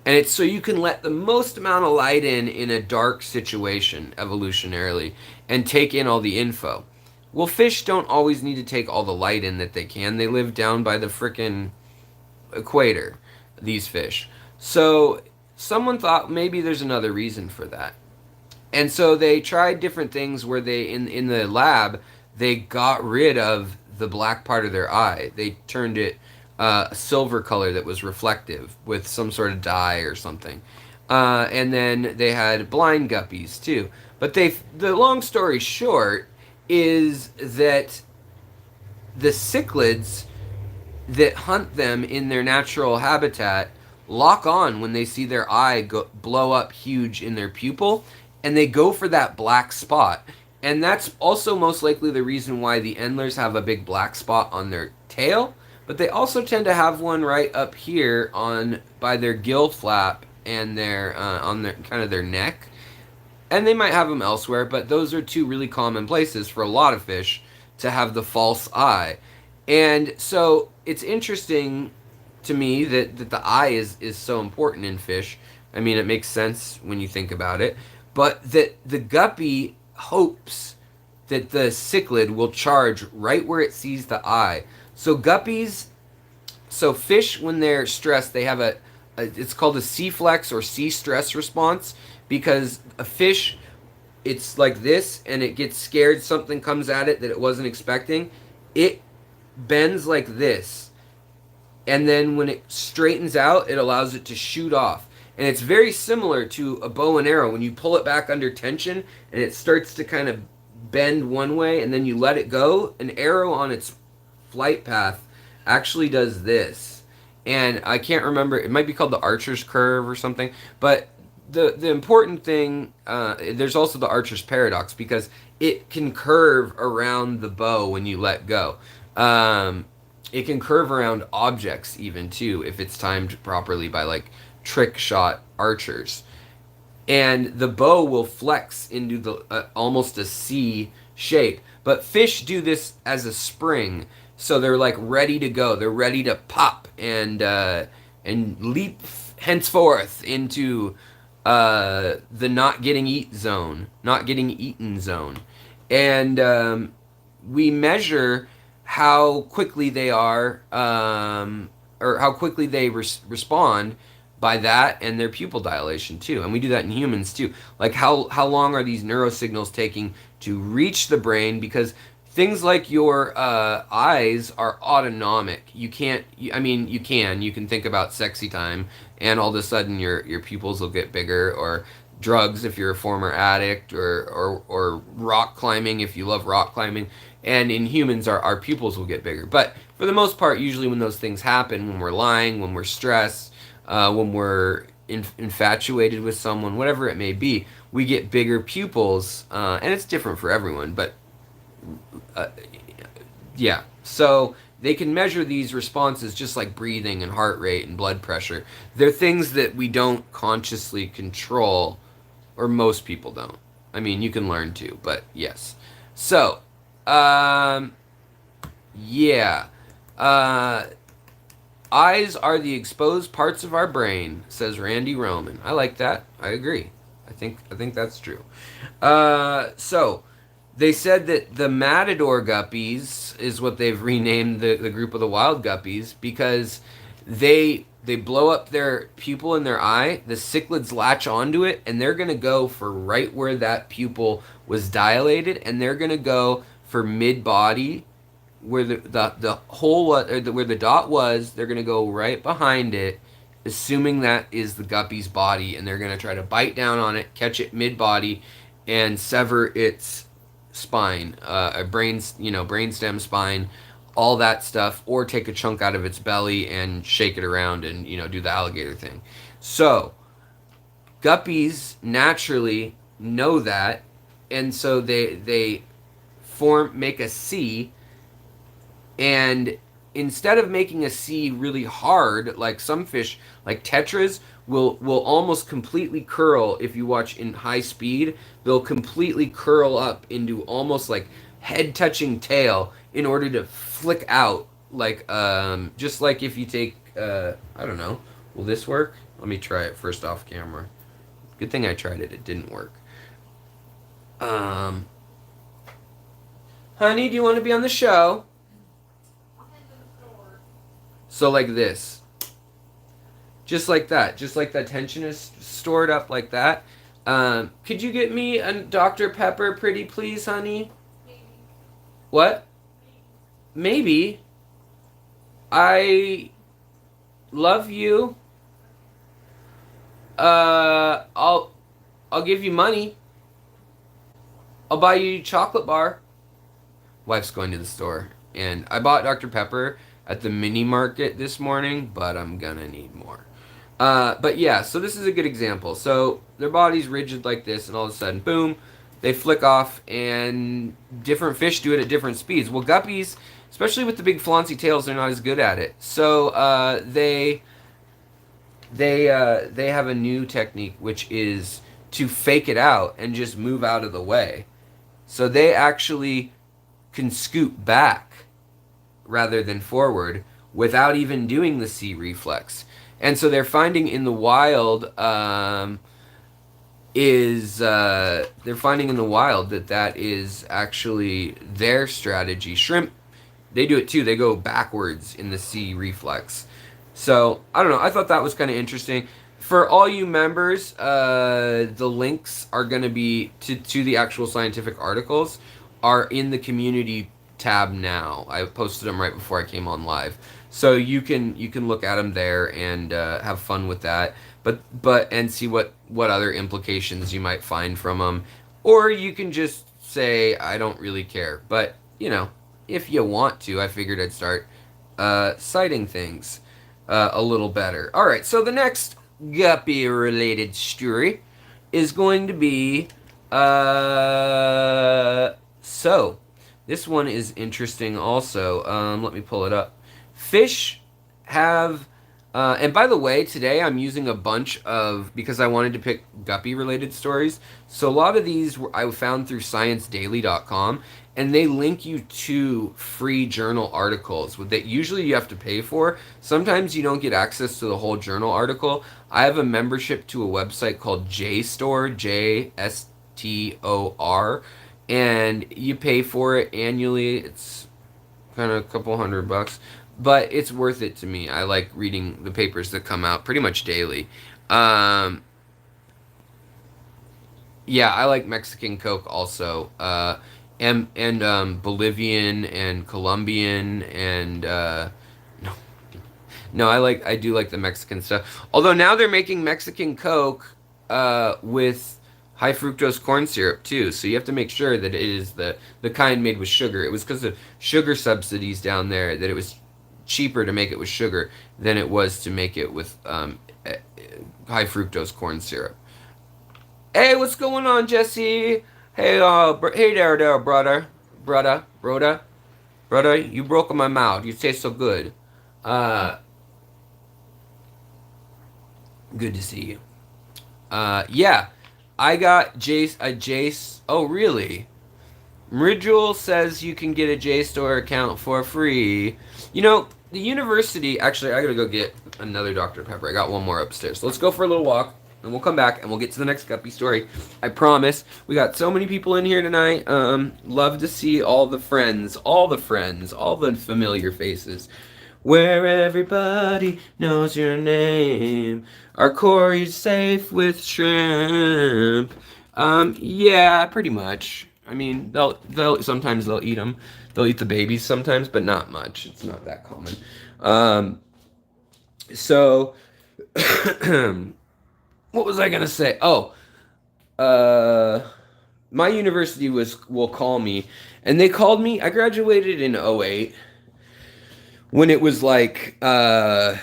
S1: And it's so you can let the most amount of light in a dark situation evolutionarily and take in all the info. Well, fish don't always need to take all the light in that they can. They live down by the frickin' equator, these fish. So someone thought maybe there's another reason for that. And so they tried different things where they in the lab they got rid of the black part of their eye. They turned it a silver color that was reflective with some sort of dye or something. And then they had blind guppies too. But the long story short is that the cichlids that hunt them in their natural habitat lock on when they see their eye blow up huge in their pupil, and they go for that black spot. And that's also most likely the reason why the endlers have a big black spot on their tail, but they also tend to have one right up here on by their gill flap and their on their kind of their neck. And they might have them elsewhere, but those are two really common places for a lot of fish to have the false eye. And so it's interesting to me that the eye is so important in fish. I mean, it makes sense when you think about it. But that the guppy hopes that the cichlid will charge right where it sees the eye. So guppies, so fish when they're stressed, they have it's called a C-flex or C-stress response, because a fish, it's like this and it gets scared, something comes at it that it wasn't expecting. It bends like this, and then when it straightens out, it allows it to shoot off. And it's very similar to a bow and arrow. When you pull it back under tension and it starts to kind of bend one way and then you let it go, an arrow on its flight path actually does this. And I can't remember, it might be called the archer's curve or something, but the important thing, there's also the archer's paradox, because it can curve around the bow when you let go. It can curve around objects even too if it's timed properly by like trick shot archers, and the bow will flex into the almost a C shape. But fish do this as a spring, so they're like ready to go. They're ready to pop and leap henceforth into the not getting eaten zone, and we measure how quickly they are, or how quickly they respond by that and their pupil dilation too. And we do that in humans too. Like how long are these neurosignals taking to reach the brain? Because things like your eyes are autonomic. You can't, I mean, you can think about sexy time and all of a sudden your pupils will get bigger, or drugs if you're a former addict, or rock climbing if you love rock climbing. And in humans, our pupils will get bigger. But for the most part, usually when those things happen, when we're lying, when we're stressed, when we're infatuated with someone, whatever it may be, we get bigger pupils, and it's different for everyone. But yeah, so they can measure these responses just like breathing and heart rate and blood pressure. They're things that we don't consciously control, or most people don't. I mean, you can learn to, but yes. So, yeah. Eyes are the exposed parts of our brain, says Randy Roman. I like that. I agree. I think that's true. So they said that the matador guppies is what they've renamed the group of the wild guppies, because they blow up their pupil in their eye, the cichlids latch onto it, and they're going to go for right where that pupil was dilated, and they're going to go for mid-body, where the hole where the dot was. They're going to go right behind it, assuming that is the guppy's body, and they're going to try to bite down on it, catch it mid-body, and sever its spine, a brainstem spine, all that stuff, or take a chunk out of its belly and shake it around and do the alligator thing. So Guppies naturally know that, and so they make a C, and instead of making a C really hard, like some fish, like tetras, will almost completely curl. If you watch in high speed, they'll completely curl up into almost like head touching tail in order to flick out, like just like if you take I don't know, will this work? Let me try it first off camera. Good thing I tried it, it didn't work. um Honey, do you want to be on the show? So like this. Just like that. Just like that tension is stored up like that. Could you get me a Dr. Pepper, pretty please, honey? Maybe. What? Maybe. I love you. I'll give you money. I'll buy you a chocolate bar. Wife's going to the store, and I bought Dr. Pepper at the mini market this morning, but I'm gonna need more. But yeah, so this is a good example. So their body's rigid like this, and all of a sudden, boom, they flick off, and different fish do it at different speeds. Well, guppies, especially with the big flouncy tails, they're not as good at it. So they have a new technique, which is to fake it out and just move out of the way. So they actually can scoot back rather than forward without even doing the C reflex. And so they're finding in the wild that is actually their strategy. Shrimp, they do it too. They go backwards in the C reflex. So I don't know. I thought that was kind of interesting. For all you members, the links are going to be to the actual scientific articles are in the community tab now. I posted them right before I came on live, so you can look at them there and have fun with that. But and see what other implications you might find from them, or you can just say I don't really care. But if you want to, I figured I'd start citing things a little better. All right, so the next guppy related story is going to be so this one is interesting also. Let me pull it up. Fish have and by the way, today I'm using a bunch of, because I wanted to pick guppy related stories, so a lot of these I found through ScienceDaily.com, and they link you to free journal articles that usually you have to pay for. Sometimes you don't get access to the whole journal article. I have a membership to a website called JSTOR, JSTOR, and you pay for it annually. It's kind of a couple $100, but it's worth it to me. I like reading the papers that come out pretty much daily. Yeah, I like Mexican Coke also, and Bolivian and Colombian and no, I do like the Mexican stuff. Although now they're making Mexican Coke with high fructose corn syrup too, so you have to make sure that it is the kind made with sugar. It was because of sugar subsidies down there that it was cheaper to make it with sugar than it was to make it with high fructose corn syrup. Hey, what's going on, Jesse? Hey, hey there, brother, you broke my mouth. You taste so good. Good to see you. Yeah, I got Jace. Oh, really? Ridgel says you can get a JSTOR account for free. The university, actually, I gotta go get another Dr. Pepper. I got one more upstairs. So let's go for a little walk, and we'll come back, and we'll get to the next guppy story. I promise. We got so many people in here tonight. Love to see all the friends, all the familiar faces. Where everybody knows your name. Are Corey's safe with shrimp? Yeah, pretty much. I mean, they'll sometimes they'll eat them. They'll eat the babies sometimes, but not much. It's not that common. So, what was I gonna say? Oh, my university will call me, and they called me. I graduated in 2008 when it was like, and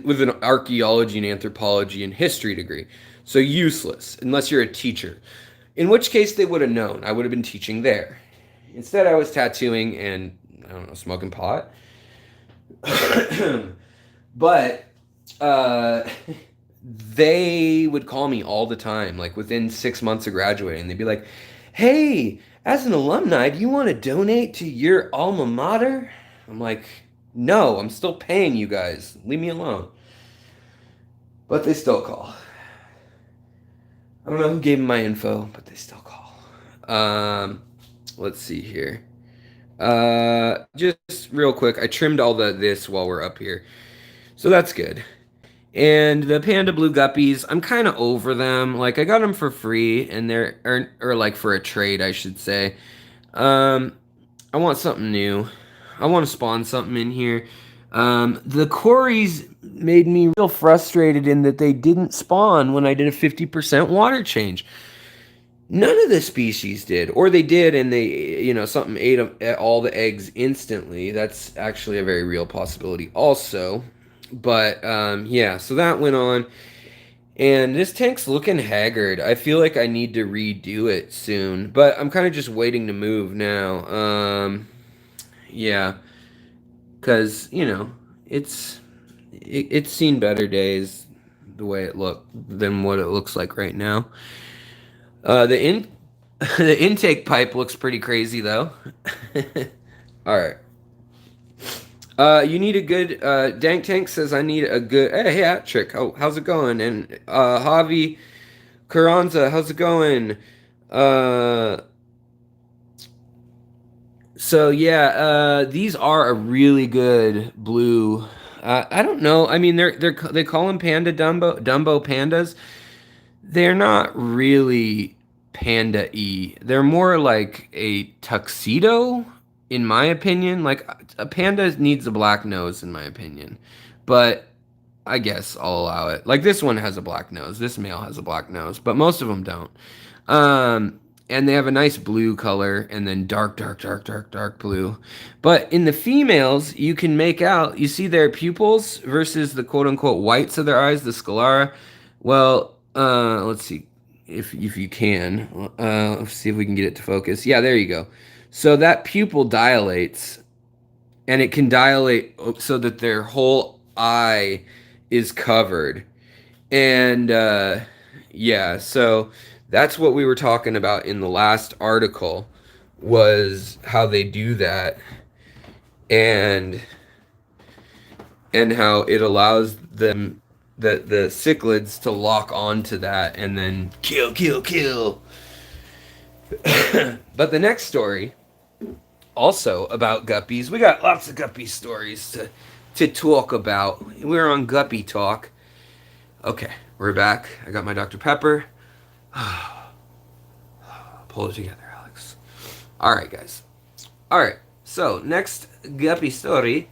S1: with an archaeology and anthropology and history degree. So useless, unless you're a teacher. In which case they would have known. I would have been teaching there. Instead, I was tattooing and, I don't know, smoking pot. But they would call me all the time, like within 6 months of graduating. They'd be like, hey, as an alumni, do you want to donate to your alma mater? I'm like, no, I'm still paying you guys. Leave me alone. But they still call. I don't know who gave them my info, but they still call. Let's see here. Just real quick, I trimmed all this while we're up here. So that's good. And the panda blue guppies, I'm kind of over them. Like, I got them for free, and or like for a trade, I should say. I want something new. I want to spawn something in here. The Corys made me real frustrated in that they didn't spawn when I did a 50% water change. None of the species did, or they did, and something ate all the eggs instantly. That's actually a very real possibility, also. But yeah, so that went on, and this tank's looking haggard. I feel like I need to redo it soon, but I'm kind of just waiting to move now. Yeah, because it's seen better days the way it looked than what it looks like right now. The intake pipe looks pretty crazy though. All right. You need a good Dank Tank says I need a good hey Patrick. Oh, how's it going? And Javi Carranza, how's it going? So yeah, these are a really good blue. I don't know. I mean, they call them panda Dumbo pandas. They're not really panda-y. They're more like a tuxedo, in my opinion. Like, a panda needs a black nose, in my opinion. But I guess I'll allow it. Like, this one has a black nose. This male has a black nose, but most of them don't. And they have a nice blue color, and then dark blue. But in the females, you can make out, you see their pupils versus the quote-unquote whites of their eyes, the sclera. Well, let's see if you can. Let's see if we can get it to focus. Yeah, there you go. So that pupil dilates, and it can dilate so that their whole eye is covered. And yeah, so that's what we were talking about in the last article, was how they do that, and how it allows them, the cichlids, to lock onto that and then kill. But the next story, also about guppies. We got lots of guppy stories to talk about. We're on Guppy Talk. Okay, we're back. I got my Dr. Pepper. Pull it together, Alex. All right, guys. All right, so next guppy story.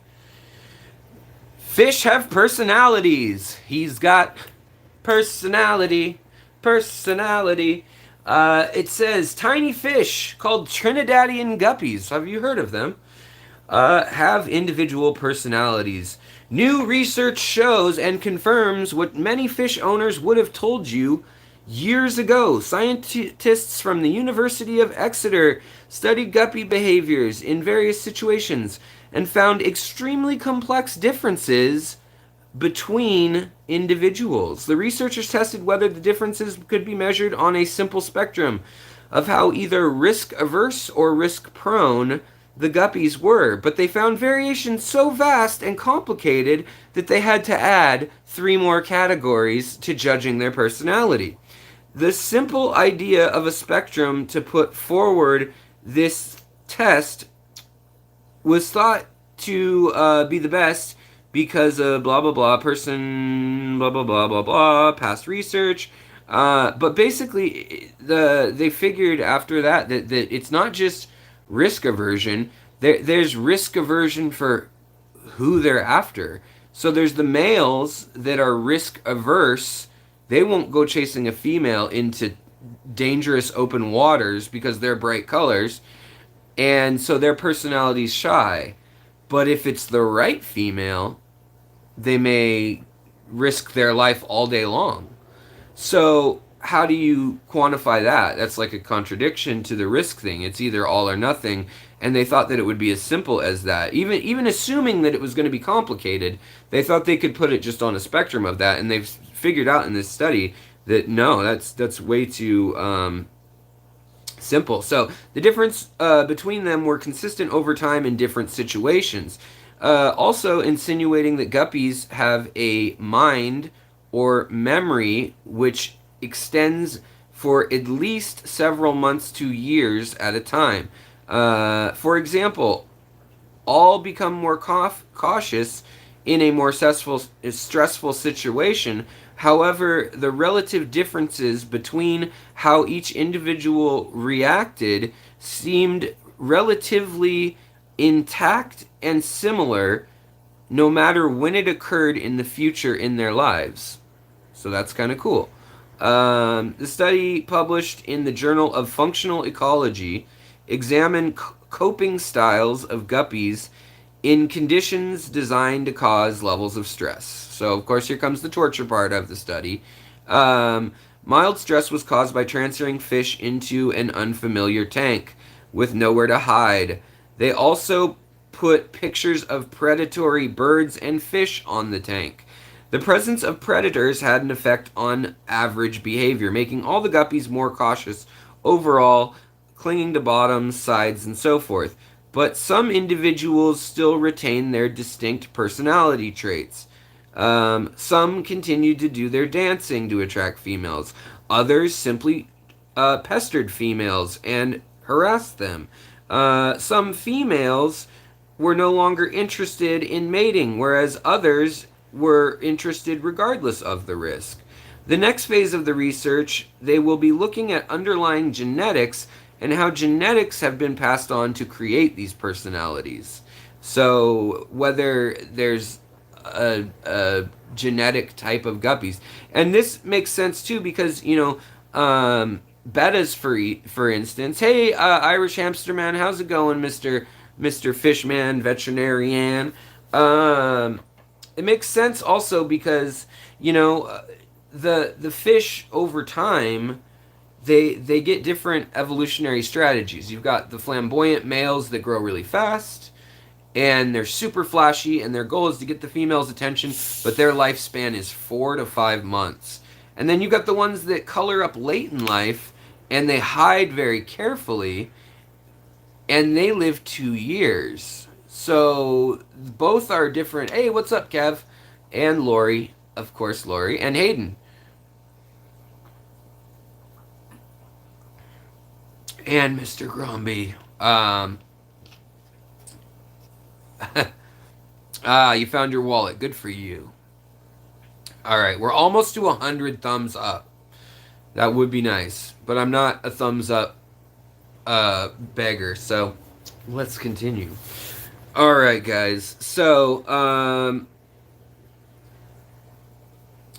S1: Fish have personalities. He's got personality. It says tiny fish called Trinidadian guppies. Have you heard of them? Have individual personalities. New research shows and confirms what many fish owners would have told you years ago. Scientists from the University of Exeter studied guppy behaviors in various situations and found extremely complex differences between individuals. The researchers tested whether the differences could be measured on a simple spectrum of how either risk-averse or risk-prone the guppies were, but they found variations so vast and complicated that they had to add 3 more categories to judging their personality. The simple idea of a spectrum to put forward this test was thought to be the best because of blah blah blah person blah blah blah blah blah past research. But basically, they figured after that it's not just risk aversion. There's risk aversion for who they're after. So there's the males that are risk averse. They won't go chasing a female into dangerous open waters because they're bright colors, and so their personality's shy. But if it's the right female, they may risk their life all day long. So how do you quantify that? That's like a contradiction to the risk thing. It's either all or nothing, and they thought that it would be as simple as that. Even assuming that it was going to be complicated, they thought they could put it just on a spectrum of that, and they've figured out in this study that no, that's way too simple. So the difference between them were consistent over time in different situations. Also insinuating that guppies have a mind or memory which extends for at least several months to years at a time. For example, all become more cautious in a more stressful situation. However, the relative differences between how each individual reacted seemed relatively intact and similar no matter when it occurred in the future in their lives. So that's kind of cool. The study published in the Journal of Functional Ecology examined coping styles of guppies in conditions designed to cause levels of stress. So, of course, here comes the torture part of the study. Mild stress was caused by transferring fish into an unfamiliar tank with nowhere to hide. They also put pictures of predatory birds and fish on the tank. The presence of predators had an effect on average behavior, making all the guppies more cautious overall, clinging to bottoms, sides, and so forth. But some individuals still retain their distinct personality traits. Some continued to do their dancing to attract females. Others simply pestered females and harassed them. Some females were no longer interested in mating, whereas others were interested regardless of the risk. The next phase of the research, they will be looking at underlying genetics and how genetics have been passed on to create these personalities. So whether there's a genetic type of guppies, and this makes sense too because bettas for instance. Hey, Irish hamster man, how's it going, Mister Fishman veterinarian? It makes sense also because the fish over time they get different evolutionary strategies. You've got the flamboyant males that grow really fast and they're super flashy and their goal is to get the female's attention, but their lifespan is 4 to 5 months. And then you got the ones that color up late in life and they hide very carefully and they live 2 years. So both are different. Hey, what's up, Kev? And Lori, of course, Lori, and Hayden. And Mr. Gromby. You found your wallet. Good for you. All right, we're almost to 100 thumbs up. That would be nice, but I'm not a thumbs up beggar, so let's continue. All right, guys. So,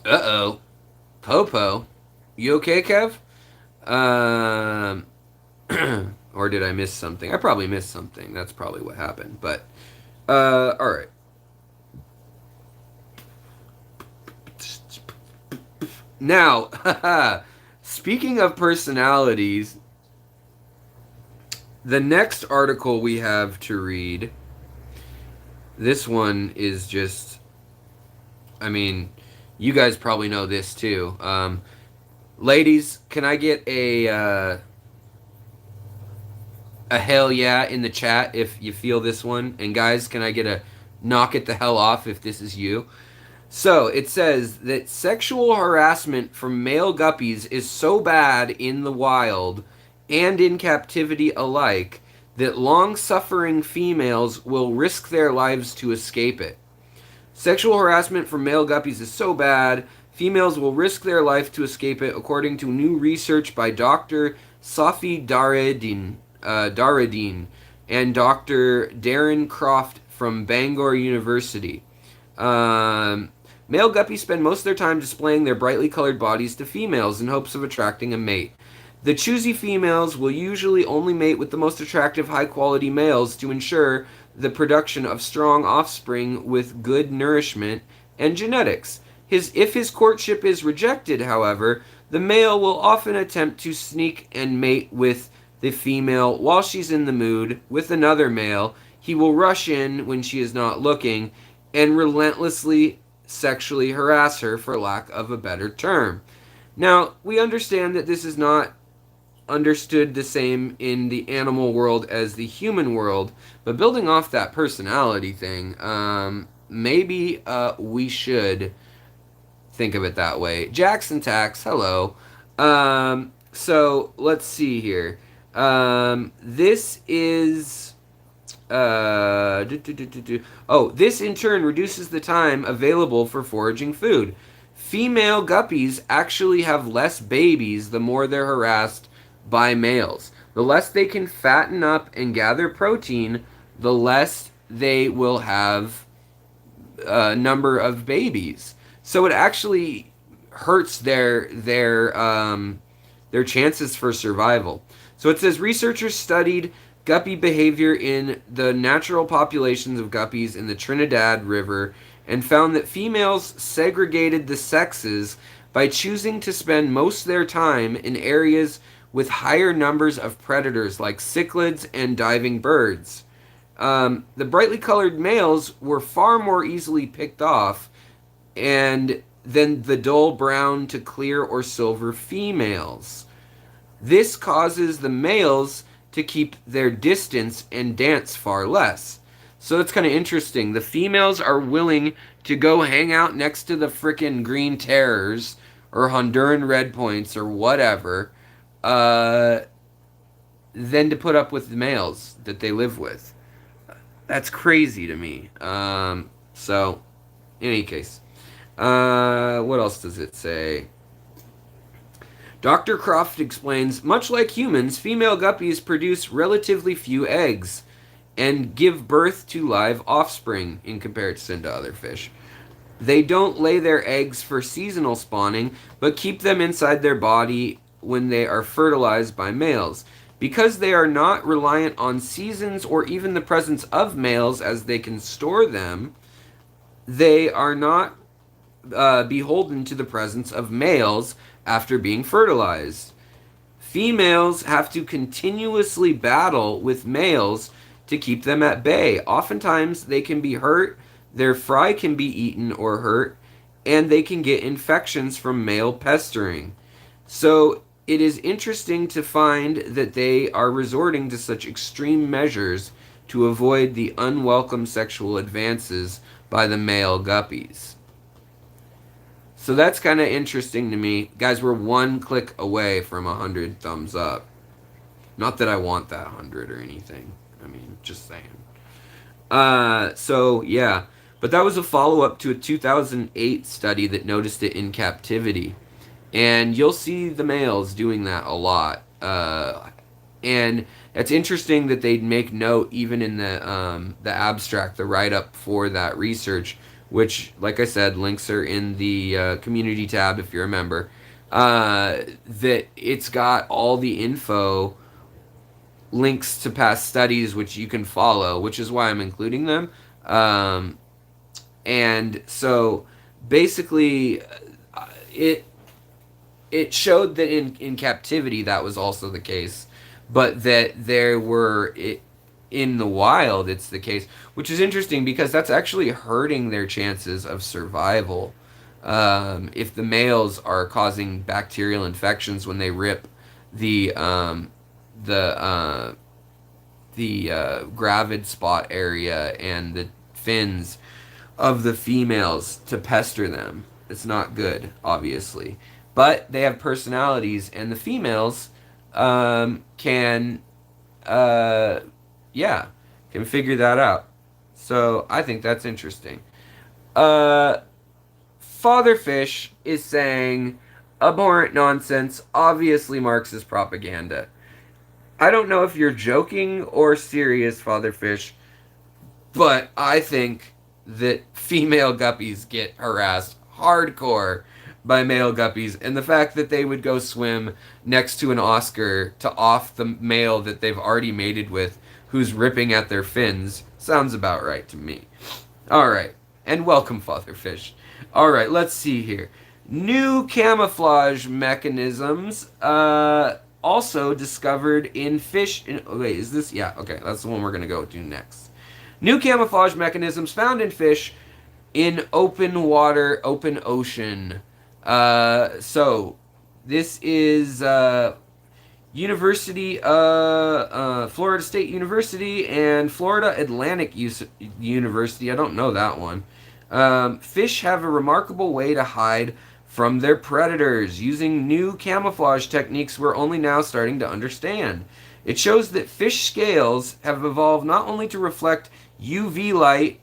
S1: uh-oh. Popo. You okay, Kev? Or did I miss something? I probably missed something. That's probably what happened. But, all right. Now, speaking of personalities, the next article we have to read, this one is just, I mean, you guys probably know this too. Ladies, can I get a hell yeah in the chat if you feel this one? And guys, can I get a knock it the hell off if this is you? So, it says that sexual harassment from male guppies is so bad in the wild and in captivity alike that long-suffering females will risk their lives to escape it. Sexual harassment from male guppies is so bad, females will risk their life to escape it, according to new research by Dr. Safi Daredin and Dr. Darren Croft from Bangor University. Male guppies spend most of their time displaying their brightly colored bodies to females in hopes of attracting a mate. The choosy females will usually only mate with the most attractive, high-quality males to ensure the production of strong offspring with good nourishment and genetics. If his courtship is rejected, however, the male will often attempt to sneak and mate with the female while she's in the mood with another male. He will rush in when she is not looking and relentlessly sexually harass her, for lack of a better term. Now, we understand that this is not understood the same in the animal world as the human world, but building off that personality thing, maybe we should think of it that way. Jackson Tax, hello. So let's see here. This is Oh, this in turn reduces the time available for foraging food. Female guppies actually have less babies the more they're harassed by males. The less they can fatten up and gather protein, the less they will have a number of babies. So it actually hurts their chances for survival. So it says researchers studied guppy behavior in the natural populations of guppies in the Trinidad River and found that females segregated the sexes by choosing to spend most of their time in areas with higher numbers of predators like cichlids and diving birds. The brightly colored males were far more easily picked off and than the dull brown to clear or silver females. This causes the males to keep their distance and dance far less. So that's kind of interesting. The females are willing to go hang out next to the frickin' green terrors or Honduran red points or whatever, than to put up with the males that they live with. That's crazy to me. So, in any case, what else does it say? Dr. Croft explains, much like humans, female guppies produce relatively few eggs and give birth to live offspring in comparison to other fish. They don't lay their eggs for seasonal spawning, but keep them inside their body when they are fertilized by males. Because they are not reliant on seasons or even the presence of males as they can store them, they are not beholden to the presence of males after being fertilized. Females have to continuously battle with males to keep them at bay. Oftentimes they can be hurt, their fry can be eaten or hurt, and they can get infections from male pestering. So it is interesting to find that they are resorting to such extreme measures to avoid the unwelcome sexual advances by the male guppies. So that's kind of interesting to me. Guys, we're one click away from 100 thumbs up. Not that I want that 100 or anything. I mean, just saying. So, yeah. But that was a follow-up to a 2008 study that noticed it in captivity. And you'll see the males doing that a lot. And it's interesting that they'd make note even in the abstract, the write-up for that research, which, like I said, links are in the community tab if you're a member, that it's got all the info, links to past studies which you can follow, which is why I'm including them. And so basically it showed that in captivity that was also the case, but that there were in the wild it's the case, which is interesting because that's actually hurting their chances of survival. If the males are causing bacterial infections when they rip the gravid spot area and the fins of the females to pester them, it's not good, obviously. But they have personalities, and the females can figure that out. So I think that's interesting. Fatherfish is saying, abhorrent nonsense, obviously Marxist propaganda. I don't know if you're joking or serious, Fatherfish, but I think that female guppies get harassed hardcore by male guppies, and the fact that they would go swim next to an Oscar to off the male that they've already mated with, who's ripping at their fins, sounds about right to me. Alright, and welcome, Fatherfish. All right, let's see here. New camouflage mechanisms also discovered in fish. Wait, is this? Yeah, okay, that's the one we're going to go to next. New camouflage mechanisms found in fish in open water, open ocean. So, this is Florida State University and Florida Atlantic University. I don't know that one. Fish have a remarkable way to hide from their predators using new camouflage techniques we're only now starting to understand. It shows that fish scales have evolved not only to reflect UV light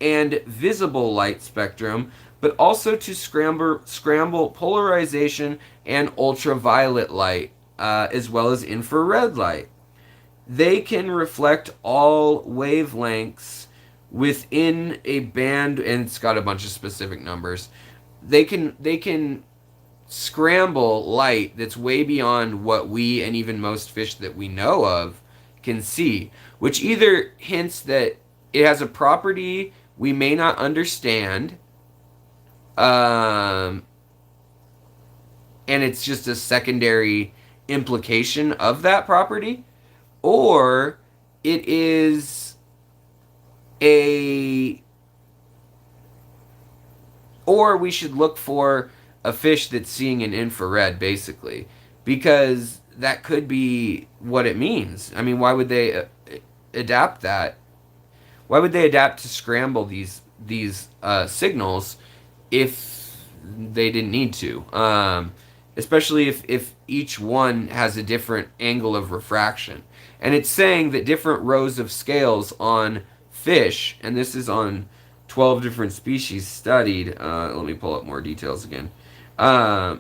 S1: and visible light spectrum, but also to scramble polarization and ultraviolet light, as well as infrared light. They can reflect all wavelengths within a band, and it's got a bunch of specific numbers. They can scramble light that's way beyond what we and even most fish that we know of can see, which either hints that it has a property we may not understand, and it's just a secondary implication of that property, or it is a or we should look for a fish that's seeing an infrared, basically, because that could be what it means. I mean, why would they adapt that? Why would they adapt to scramble these signals if they didn't need to? Especially if each one has a different angle of refraction. And it's saying that different rows of scales on fish, and this is on 12 different species studied. Let me pull up more details again. Yeah,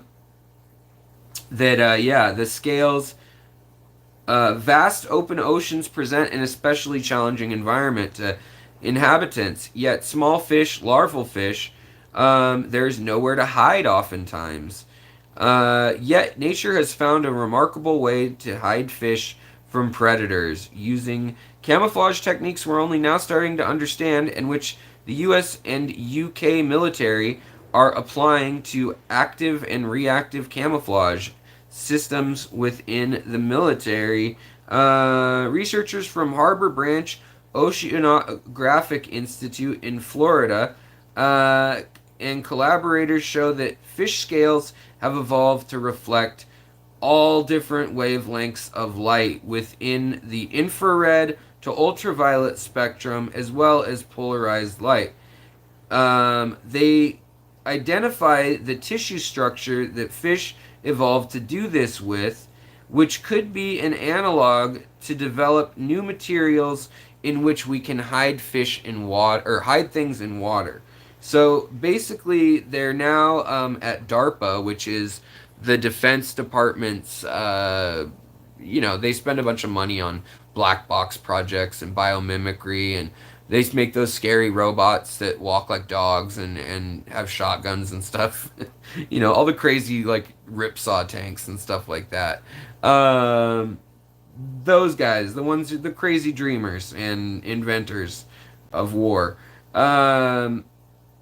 S1: the scales. Vast open oceans present an especially challenging environment to inhabitants, yet small fish, larval fish, there's nowhere to hide oftentimes. Yet nature has found a remarkable way to hide fish from predators using camouflage techniques we're only now starting to understand, and which the US and UK military are applying to active and reactive camouflage systems within the military. Researchers from Harbor Branch Oceanographic Institute in Florida and collaborators show that fish scales have evolved to reflect all different wavelengths of light within the infrared to ultraviolet spectrum, as well as polarized light. They identify the tissue structure that fish evolved to do this with, which could be an analog to develop new materials in which we can hide fish in water, or hide things in water. So basically, they're now at DARPA, which is the Defense Department's. They spend a bunch of money on black box projects and biomimicry, and they make those scary robots that walk like dogs and have shotguns and stuff. All the crazy like ripsaw tanks and stuff like that. Those guys, the crazy dreamers and inventors of war.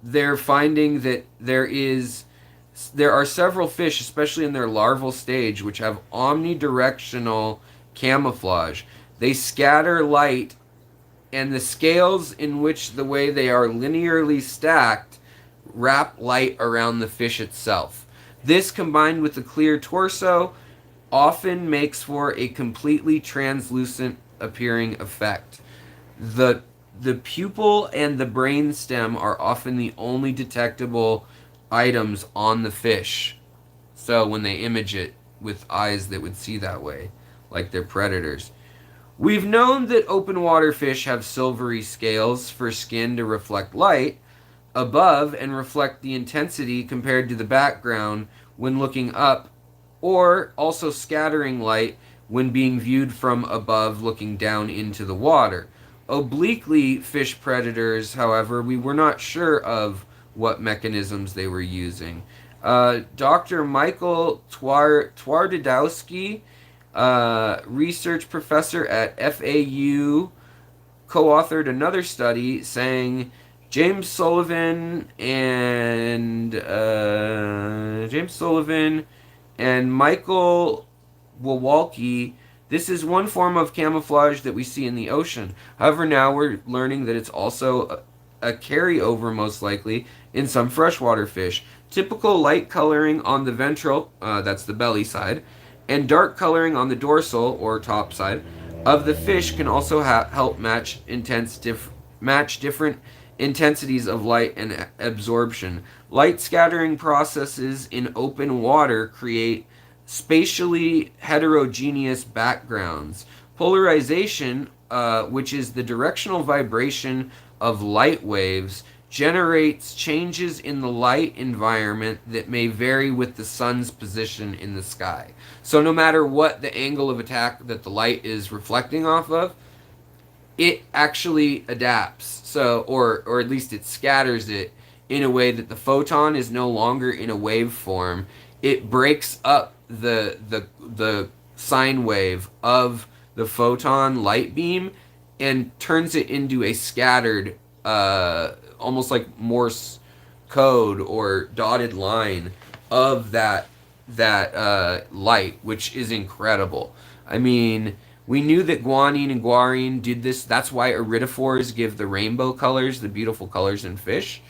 S1: They're finding that there are several fish, especially in their larval stage, which have omnidirectional camouflage. They scatter light, and the scales in which the way they are linearly stacked wrap light around the fish itself. This, combined with the clear torso, often makes for a completely translucent appearing effect. The pupil and the brainstem are often the only detectable items on the fish. So when they image it with eyes that would see that way, like their predators. We've known that open water fish have silvery scales for skin to reflect light above and reflect the intensity compared to the background when looking up, or also scattering light when being viewed from above looking down into the water. Obliquely fish predators, however, we were not sure of what mechanisms they were using. Dr. Michael Twardowski, research professor at FAU, co-authored another study saying James Sullivan and Michael Wawalki. This is one form of camouflage that we see in the ocean. However, now we're learning that it's also a carryover, most likely, in some freshwater fish. Typical light coloring on the ventral, that's the belly side, and dark coloring on the dorsal, or top side, of the fish can also help match different intensities of light and absorption. Light scattering processes in open water create spatially heterogeneous backgrounds. Polarization, which is the directional vibration of light waves, generates changes in the light environment that may vary with the sun's position in the sky. So no matter what the angle of attack that the light is reflecting off of, it actually adapts. So, or at least it scatters it in a way that the photon is no longer in a wave form. It breaks up the sine wave of the photon light beam and turns it into a scattered, almost like Morse code or dotted line of that light, which is incredible. I mean, we knew that guanine and guarine did this. That's why iridophores give the rainbow colors, the beautiful colors in fish.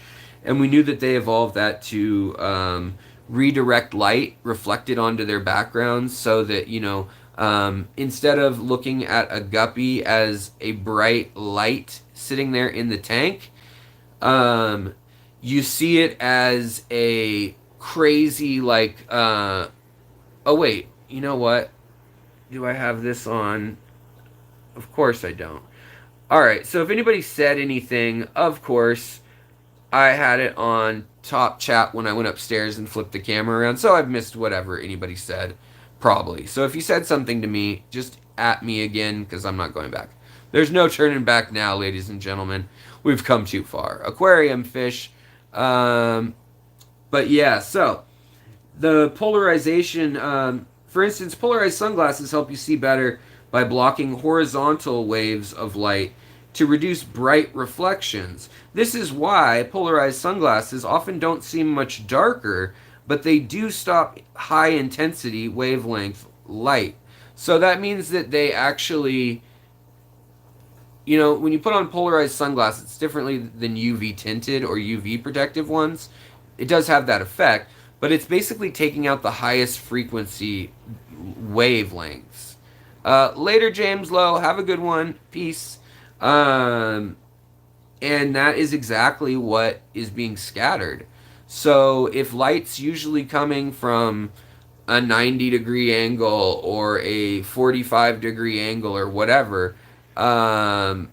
S1: And we knew that they evolved that to redirect light reflected onto their backgrounds so that, instead of looking at a guppy as a bright light sitting there in the tank, you see it as a crazy, oh wait, you know what? Do I have this on? Of course I don't. Alright, so if anybody said anything, of course, I had it on top chat when I went upstairs and flipped the camera around, so I've missed whatever anybody said, probably. So if you said something to me, just at me again, because I'm not going back. There's no turning back now, ladies and gentlemen. We've come too far. Aquarium fish. But yeah, so the polarization, for instance, polarized sunglasses help you see better by blocking horizontal waves of light to reduce bright reflections. This is why polarized sunglasses often don't seem much darker, but they do stop high intensity wavelength light. So that means that they actually, when you put on polarized sunglasses, it's differently than UV tinted or UV protective ones. It does have that effect, but it's basically taking out the highest frequency wavelengths. Later, James Lowe. Have a good one. Peace. And that is exactly what is being scattered. So if light's usually coming from a 90-degree angle or a 45-degree angle or whatever on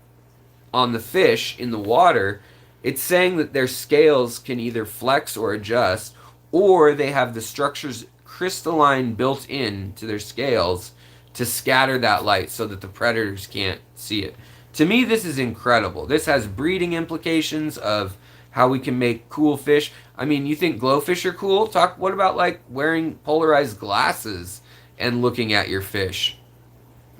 S1: the fish in the water, it's saying that their scales can either flex or adjust, or they have the structures crystalline built in to their scales to scatter that light so that the predators can't see it. To me, this is incredible. This has breeding implications of how we can make cool fish. I mean, you think glowfish are cool? What about like wearing polarized glasses and looking at your fish?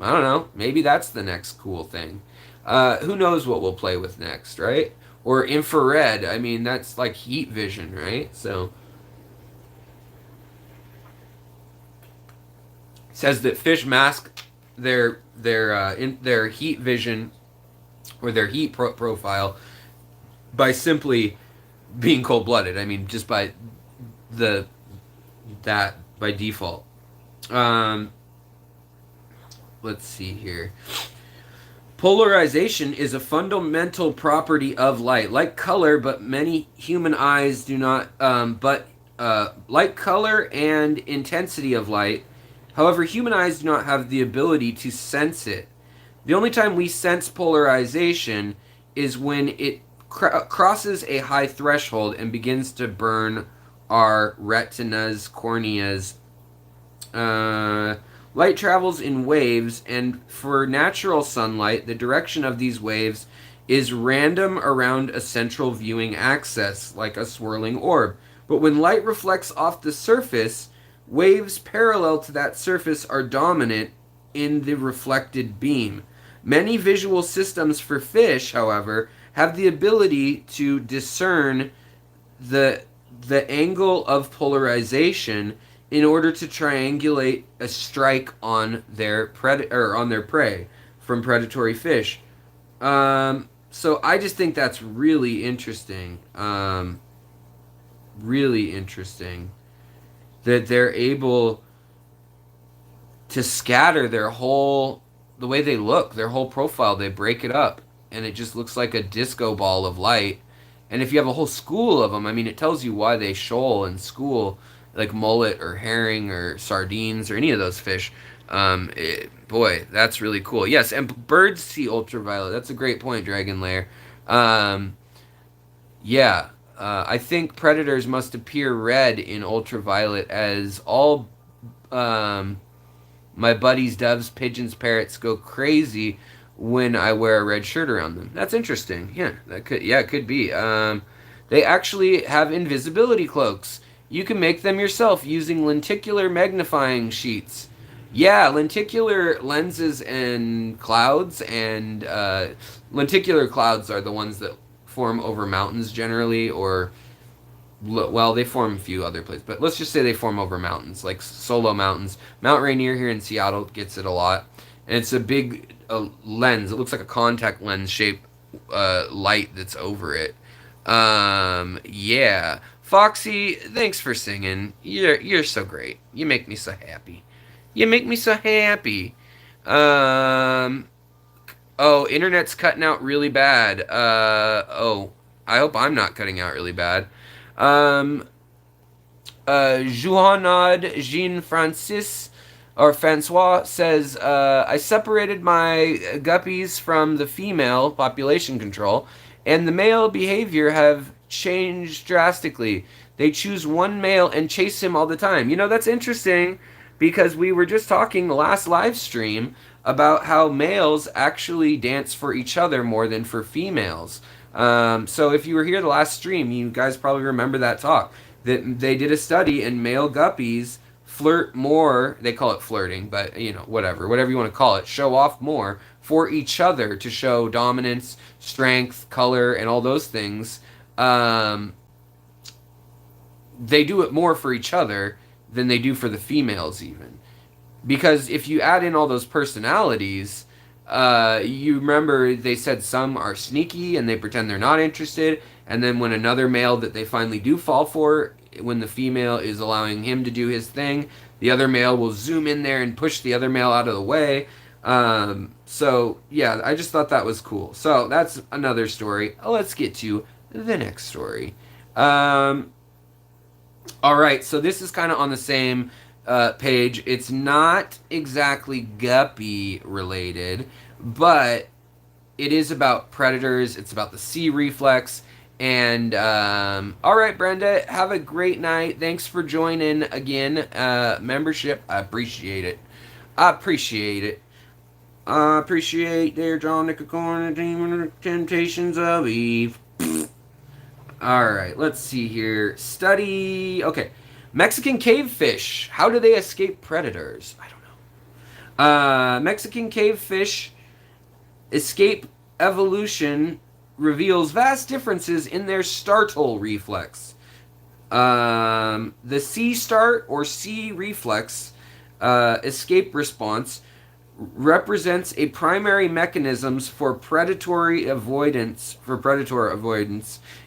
S1: I don't know. Maybe that's the next cool thing. Who knows what we'll play with next, right? Or infrared. I mean, that's like heat vision, right? So it says that fish mask their heat vision or their heat profile by simply being cold-blooded. I mean, just by by default. Let's see here. Polarization is a fundamental property of light, like color, but many human eyes do not. Like color and intensity of light, however, human eyes do not have the ability to sense it. The only time we sense polarization is when it crosses a high threshold and begins to burn our retinas, corneas. Light travels in waves, and for natural sunlight, the direction of these waves is random around a central viewing axis, like a swirling orb. But when light reflects off the surface, waves parallel to that surface are dominant in the reflected beam. Many visual systems for fish, however, have the ability to discern the angle of polarization in order to triangulate a strike on their prey from predatory fish. So I just think that's really interesting. Really interesting that they're able to scatter the way they look, their whole profile. They break it up, and it just looks like a disco ball of light. And if you have a whole school of them, I mean, it tells you why they shoal in school, like mullet or herring or sardines or any of those fish. Boy, that's really cool. Yes, and birds see ultraviolet. That's a great point, Dragon Lair. Um, yeah, I think predators must appear red in ultraviolet, as all um, my buddies, doves, pigeons, parrots go crazy when I wear a red shirt around them. That's interesting. Yeah, it could be. They actually have invisibility cloaks. You can make them yourself using lenticular magnifying sheets. Yeah, lenticular lenses and clouds, and lenticular clouds are the ones that form over mountains generally, or well, they form a few other places, but let's just say they form over mountains, like Solo Mountains. Mount Rainier here in Seattle gets it a lot, and it's a big lens. It looks like a contact lens shaped light that's over it. Yeah, Foxy, thanks for singing. You're so great. You make me so happy. You make me so happy. Um, oh, internet's cutting out really bad. Oh, I hope I'm not cutting out really bad. Um, Juanad Jean Francis or Francois says, I separated my guppies from the female population control, and the male behavior have changed drastically. They choose one male and chase him all the time. You know, that's interesting because we were just talking the last live stream about how males actually dance for each other more than for females. So if you were here the last stream, you guys probably remember that talk. That they did a study, and male guppies flirt more. They call it flirting, but you know, whatever you want to call it, show off more for each other to show dominance, strength, color, and all those things. They do it more for each other than they do for the females, even. Because if you add in all those personalities, you remember they said some are sneaky and they pretend they're not interested, and then when another male that they finally do fall for, when the female is allowing him to do his thing, the other male will zoom in there and push the other male out of the way. So yeah, I just thought that was cool. So that's another story. Let's get to the next story. All right, so this is kind of on the same page. It's not exactly guppy related, but it is about predators. It's about the C reflex. And all right, Brenda, have a great night. Thanks for joining again. Membership, I appreciate it. I appreciate it. I appreciate their John Nicocorn and Temptations of Eve. All right, let's see here. Study. Okay. Mexican cave fish. How do they escape predators? I don't know. Mexican cave fish escape evolution reveals vast differences in their startle reflex. The C start or C reflex escape response represents a primary mechanisms for predatory avoidance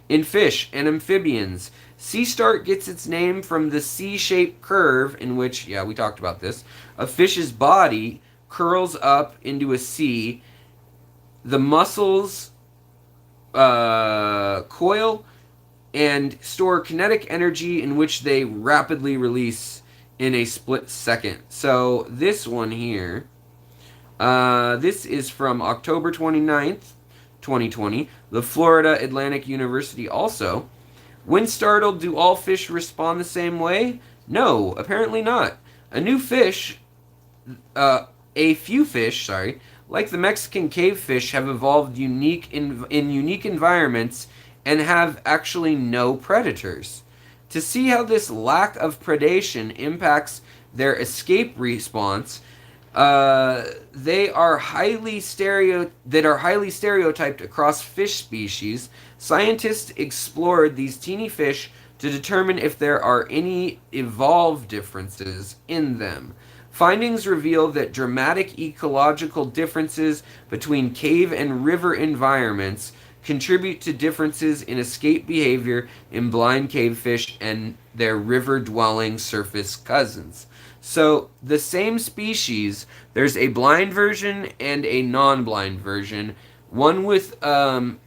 S1: in fish and amphibians. C start gets its name from the C-shaped curve in which, yeah, we talked about this, a fish's body curls up into a C. The muscles coil and store kinetic energy in which they rapidly release in a split second. So this one here, this is from October 29th, 2020. The Florida Atlantic University also. When startled, do all fish respond the same way? No, apparently not. A few fish, like the Mexican cave fish, have evolved in unique environments and have actually no predators. To see how this lack of predation impacts their escape response, They are highly stereotyped across fish species. Scientists explored these teeny fish to determine if there are any evolved differences in them. Findings reveal that dramatic ecological differences between cave and river environments contribute to differences in escape behavior in blind cavefish and their river dwelling surface cousins. So, the same species, there's a blind version and a non blind version. One with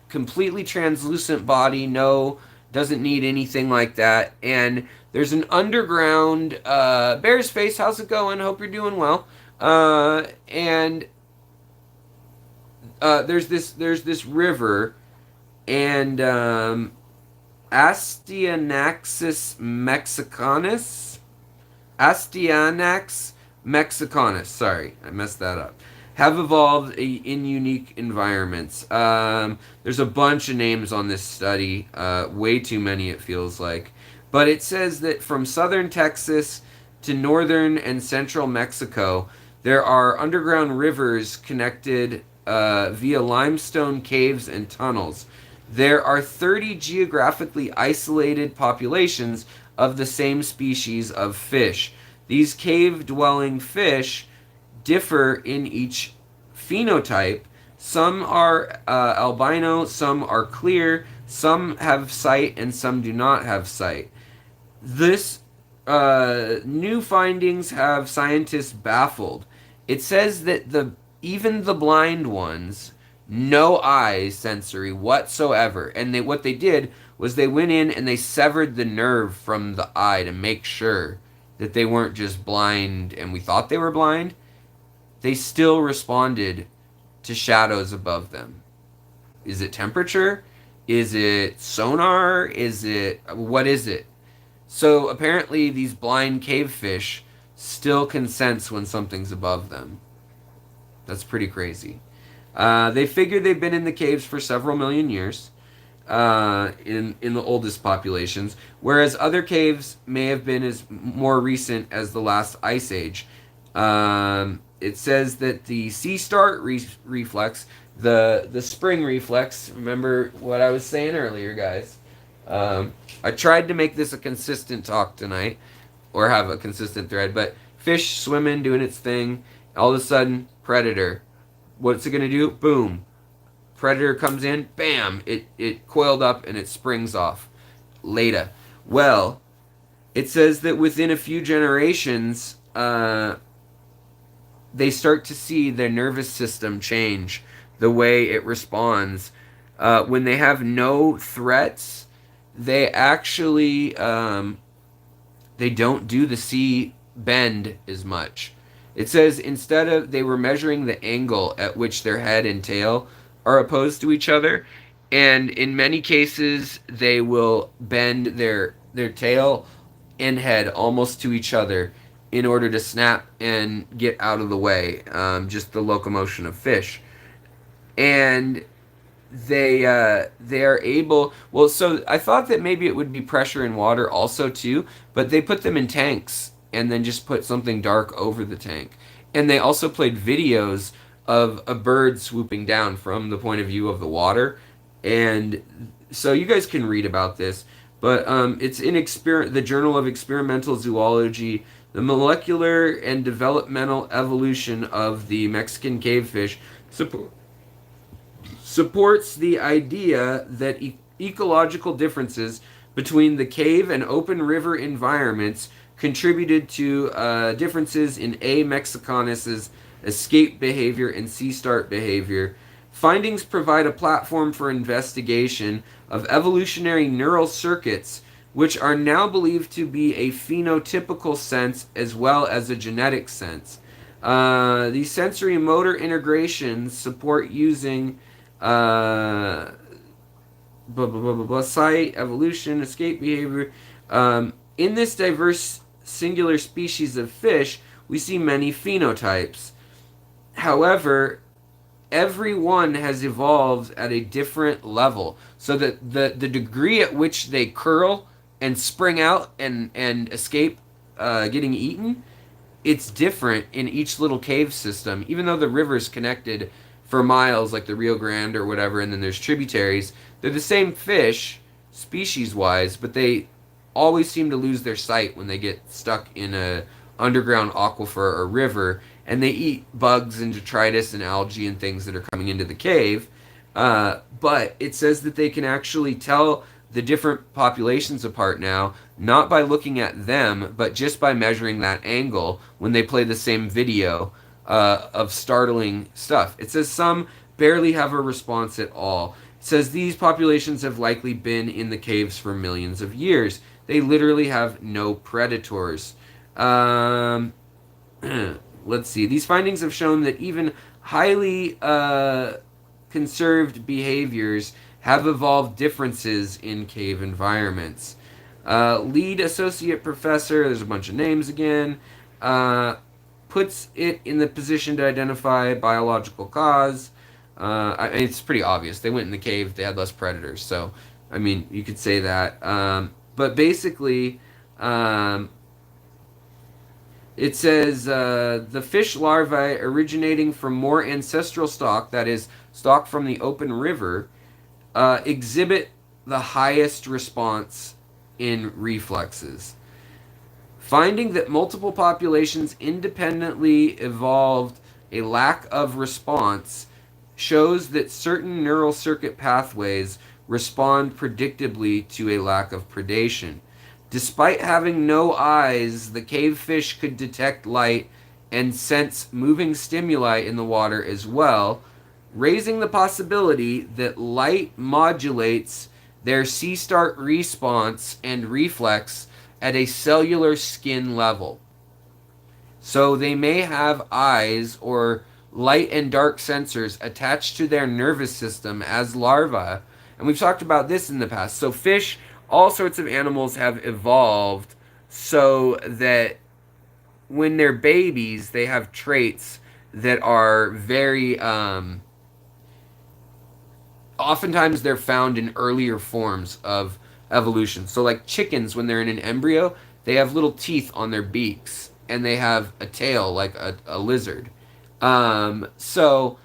S1: completely translucent body, no, doesn't need anything like that. And there's an underground bear's face. How's it going? Hope you're doing well. And there's this river, and Astyanaxis mexicanus. Astyanax mexicanus. Sorry, I messed that up. Have evolved in unique environments. There's a bunch of names on this study. Way too many, it feels like. But it says that from southern Texas to northern and central Mexico, there are underground rivers connected via limestone caves and tunnels. There are 30 geographically isolated populations of the same species of fish. These cave-dwelling fish differ in each phenotype. Some are albino, some are clear, some have sight, and some do not have sight. This new findings have scientists baffled. It says that even the blind ones, no eye sensory whatsoever, and what they did was they went in and they severed the nerve from the eye to make sure that they weren't just blind and we thought they were blind. They still responded to shadows above them. Is it temperature? Is it sonar? What is it? So apparently these blind cavefish still can sense when something's above them. That's pretty crazy. They figure they've been in the caves for several million years in the oldest populations, whereas other caves may have been as more recent as the last ice age. It says that the sea start reflex, the spring reflex. Remember what I was saying earlier, guys. I tried to make this a consistent talk tonight, or have a consistent thread, but fish swimming, doing its thing. All of a sudden, predator. What's it gonna do? Boom. Predator comes in, bam! It coiled up and it springs off. Later. Well, it says that within a few generations, they start to see their nervous system change, the way it responds. When they have no threats, they actually they don't do the sea bend as much. It says instead of they were measuring the angle at which their head and tail are opposed to each other, and in many cases they will bend their tail and head almost to each other in order to snap and get out of the way, just the locomotion of fish. And they are able, well, so I thought that maybe it would be pressure in water also too, but they put them in tanks and then just put something dark over the tank. And they also played videos of a bird swooping down from the point of view of the water. And so you guys can read about this, but it's in the Journal of Experimental Zoology, the molecular and developmental evolution of the Mexican cavefish supports the idea that ecological differences between the cave and open river environments contributed to differences in A. mexicanus's escape behavior and sea start behavior. Findings provide a platform for investigation of evolutionary neural circuits, which are now believed to be a phenotypical sense as well as a genetic sense. These sensory motor integrations support using sight, evolution, escape behavior. In this diverse singular species of fish, we see many phenotypes. However, every one has evolved at a different level, so that the degree at which they curl and spring out and escape getting eaten it's different in each little cave system, even though the river's connected for miles, like the Rio Grande or whatever, and then there's tributaries. They're the same fish, species wise, but they always seem to lose their sight when they get stuck in a underground aquifer or river, and they eat bugs and detritus and algae and things that are coming into the cave. But it says that they can actually tell the different populations apart now, not by looking at them, but just by measuring that angle when they play the same video of startling stuff. It says some barely have a response at all. It says these populations have likely been in the caves for millions of years. They literally have no predators. Um, let's see. These findings have shown that even highly conserved behaviors have evolved differences in cave environments. Lead associate professor, there's a bunch of names again, puts it in the position to identify biological cause. It's pretty obvious. They went in the cave, they had less predators. So, I mean, you could say that. But basically, it says the fish larvae originating from more ancestral stock, that is, stock from the open river, exhibit the highest response in reflexes. Finding that multiple populations independently evolved a lack of response shows that certain neural circuit pathways respond predictably to a lack of predation. Despite having no eyes, the cave fish could detect light and sense moving stimuli in the water as well, raising the possibility that light modulates their C-start response and reflex at a cellular skin level. So they may have eyes or light and dark sensors attached to their nervous system as larvae. And we've talked about this in the past. So fish, all sorts of animals have evolved so that when they're babies, they have traits that are very oftentimes they're found in earlier forms of evolution. So like chickens, when they're in an embryo, they have little teeth on their beaks and they have a tail like a lizard. So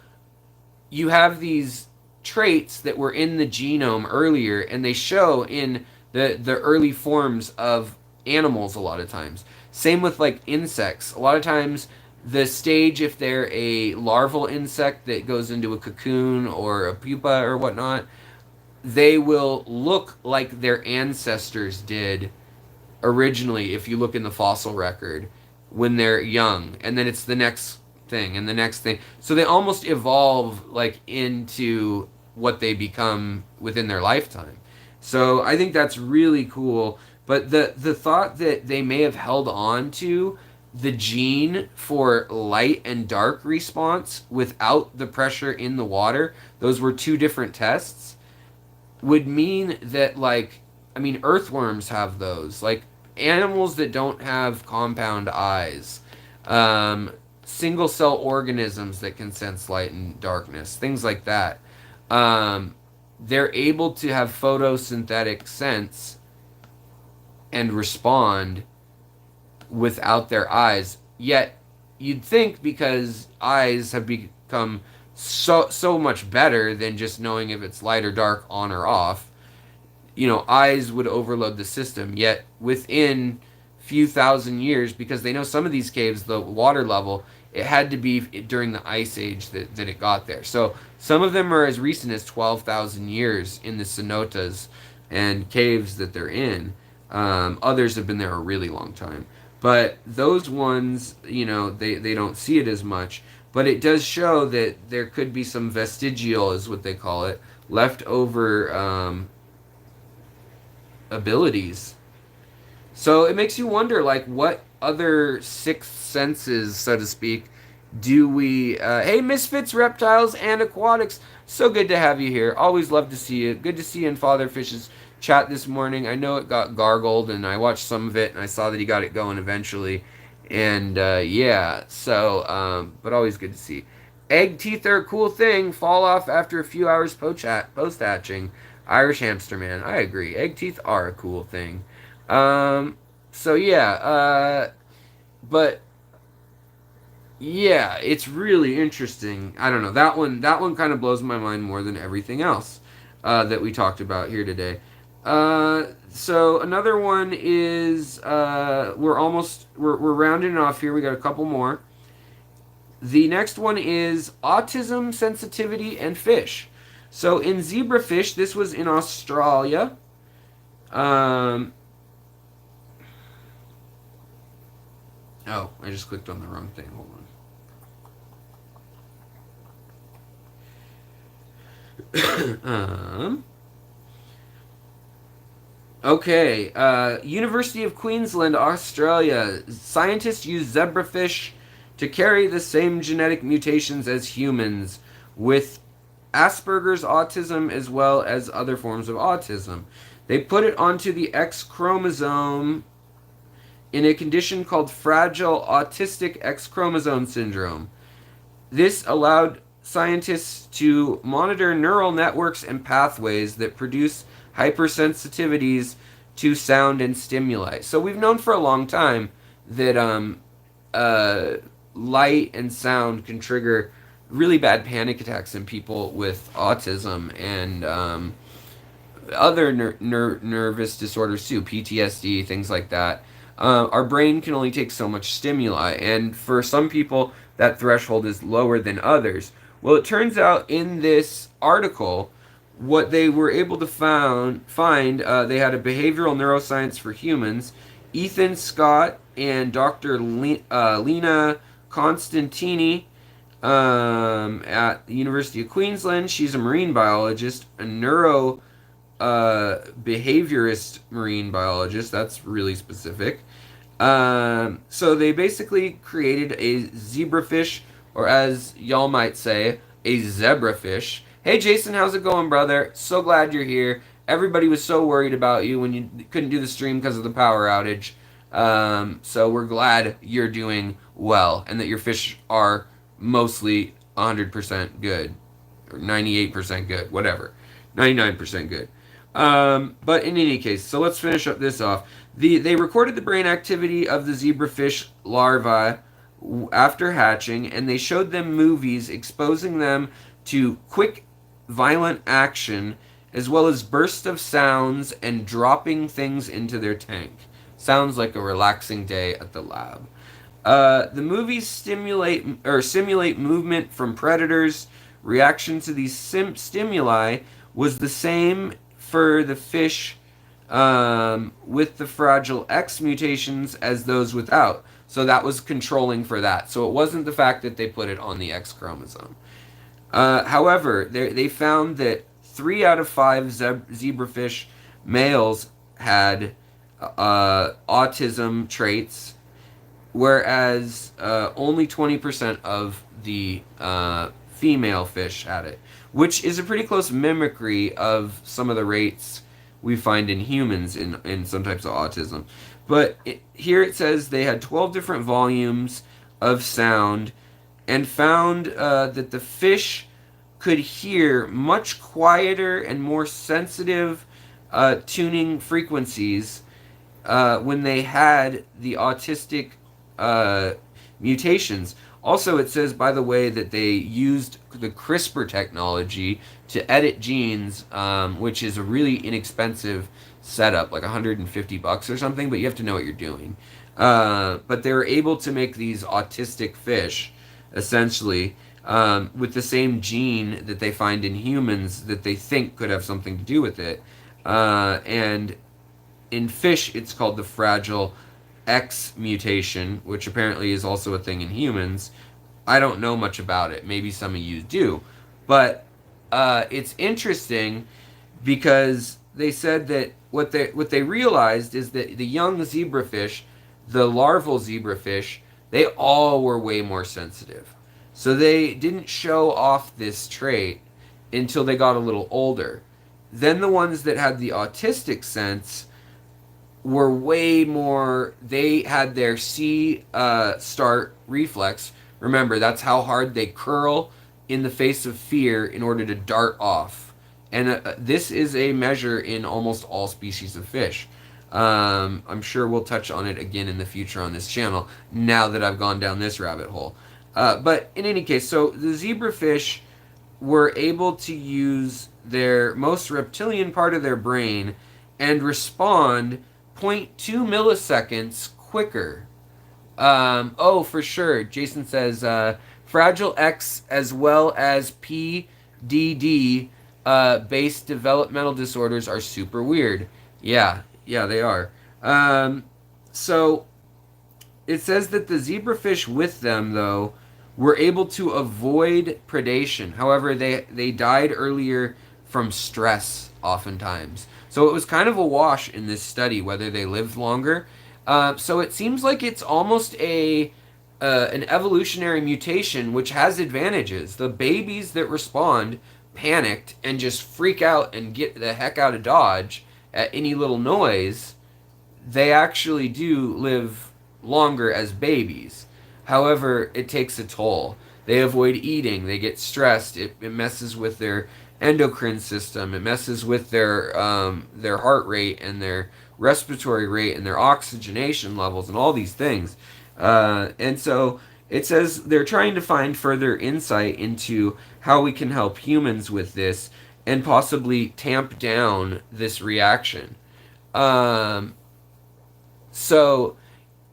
S1: you have these traits that were in the genome earlier, and they show in the early forms of animals a lot of times. Same with like insects. A lot of times the stage, if they're a larval insect that goes into a cocoon or a pupa or whatnot, they will look like their ancestors did originally if you look in the fossil record when they're young, and then it's the next thing and the next thing. So they almost evolve like into what they become within their lifetime. So I think that's really cool. But the thought that they may have held on to the gene for light and dark response without the pressure in the water, those were two different tests, would mean that, like, I mean, earthworms have those. Like, animals that don't have compound eyes, single cell organisms that can sense light and darkness, things like that. They're able to have photosynthetic sense and respond without their eyes. Yet you'd think, because eyes have become so much better than just knowing if it's light or dark, on or off, you know, eyes would overload the system. Yet within few thousand years, because they know some of these caves, the water level, it had to be during the ice age that it got there. So some of them are as recent as 12,000 years in the cenotes and caves that they're in. Others have been there a really long time. But those ones, you know, they don't see it as much. But it does show that there could be some vestigial, is what they call it, leftover abilities. So it makes you wonder, like, what other sixth senses, so to speak, do we... hey, Misfits, Reptiles, and Aquatics. So good to have you here. Always love to see you. Good to see you in Father Fish's chat this morning. I know it got gargled, and I watched some of it, and I saw that he got it going eventually. And, yeah, so, but always good to see. Egg teeth are a cool thing. Fall off after a few hours post-hatching. Irish hamster man. I agree. Egg teeth are a cool thing. So, yeah, but Yeah, it's really interesting. I don't know. That one kind of blows my mind more than everything else that we talked about here today. So another one is we're rounding it off here. We got a couple more. The next one is autism sensitivity and fish. So in zebrafish, this was in Australia. Um, oh, I just clicked on the wrong thing. Hold on. Okay, University of Queensland, Australia. Scientists use zebrafish to carry the same genetic mutations as humans with Asperger's autism as well as other forms of autism. They put it onto the X chromosome in a condition called fragile autistic X chromosome syndrome. This allowed scientists to monitor neural networks and pathways that produce hypersensitivities to sound and stimuli. So we've known for a long time that light and sound can trigger really bad panic attacks in people with autism and other nervous disorders too, PTSD, things like that. Our brain can only take so much stimuli, and for some people, that threshold is lower than others. Well, it turns out in this article, what they were able to find, they had a behavioral neuroscience for humans. Ethan Scott and Dr. Lena Constantini at the University of Queensland. She's a marine biologist, a neuro behaviorist marine biologist. That's really specific. So they basically created a zebrafish, or as y'all might say, a zebrafish. Hey Jason, how's it going, brother? So glad you're here. Everybody was so worried about you when you couldn't do the stream because of the power outage. So we're glad you're doing well and that your fish are mostly 100% good, or 98% good, whatever, 99% good. But in any case, so let's finish up this off. They recorded the brain activity of the zebrafish larvae after hatching, and they showed them movies exposing them to quick, violent action, as well as bursts of sounds and dropping things into their tank. Sounds like a relaxing day at the lab. The movies simulate movement from predators. Reaction to these stimuli was the same for the fish with the fragile X mutations as those without. So that was controlling for that. So it wasn't the fact that they put it on the X chromosome. However, they found that 3 out of 5 zebrafish males had autism traits, whereas only 20% of the female fish had it, which is a pretty close mimicry of some of the rates we find in humans in some types of autism. But here it says they had 12 different volumes of sound and found that the fish could hear much quieter and more sensitive tuning frequencies when they had the autistic mutations. Also, it says, by the way, that they used the CRISPR technology to edit genes, which is a really inexpensive setup, like $150 or something, but you have to know what you're doing. But they were able to make these autistic fish, essentially, with the same gene that they find in humans that they think could have something to do with it. And in fish, it's called the fragile X mutation, which apparently is also a thing in humans. I don't know much about it. Maybe some of you do. But it's interesting because they said that what they realized is that the young zebrafish, the larval zebrafish, they all were way more sensitive. So they didn't show off this trait until they got a little older. Then the ones that had the autistic sense were way more, they had their C start reflex. Remember, that's how hard they curl in the face of fear in order to dart off. And this is a measure in almost all species of fish. I'm sure we'll touch on it again in the future on this channel, now that I've gone down this rabbit hole. But in any case, so the zebrafish were able to use their most reptilian part of their brain and respond zero point 0.2 milliseconds quicker. Oh, for sure. Jason says Fragile X as well as PDD based developmental disorders are super weird. Yeah, yeah, they are. So it says that the zebrafish with them, though, were able to avoid predation. However, they died earlier from stress, oftentimes. So it was kind of a wash in this study whether they lived longer. So it seems like it's almost an evolutionary mutation which has advantages. The babies that respond panicked and just freak out and get the heck out of Dodge at any little noise, they actually do live longer as babies. However, it takes a toll. They avoid eating, they get stressed, it messes with their endocrine system, it messes with their heart rate and their respiratory rate and their oxygenation levels and all these things. And so it says they're trying to find further insight into how we can help humans with this and possibly tamp down this reaction. Um, so,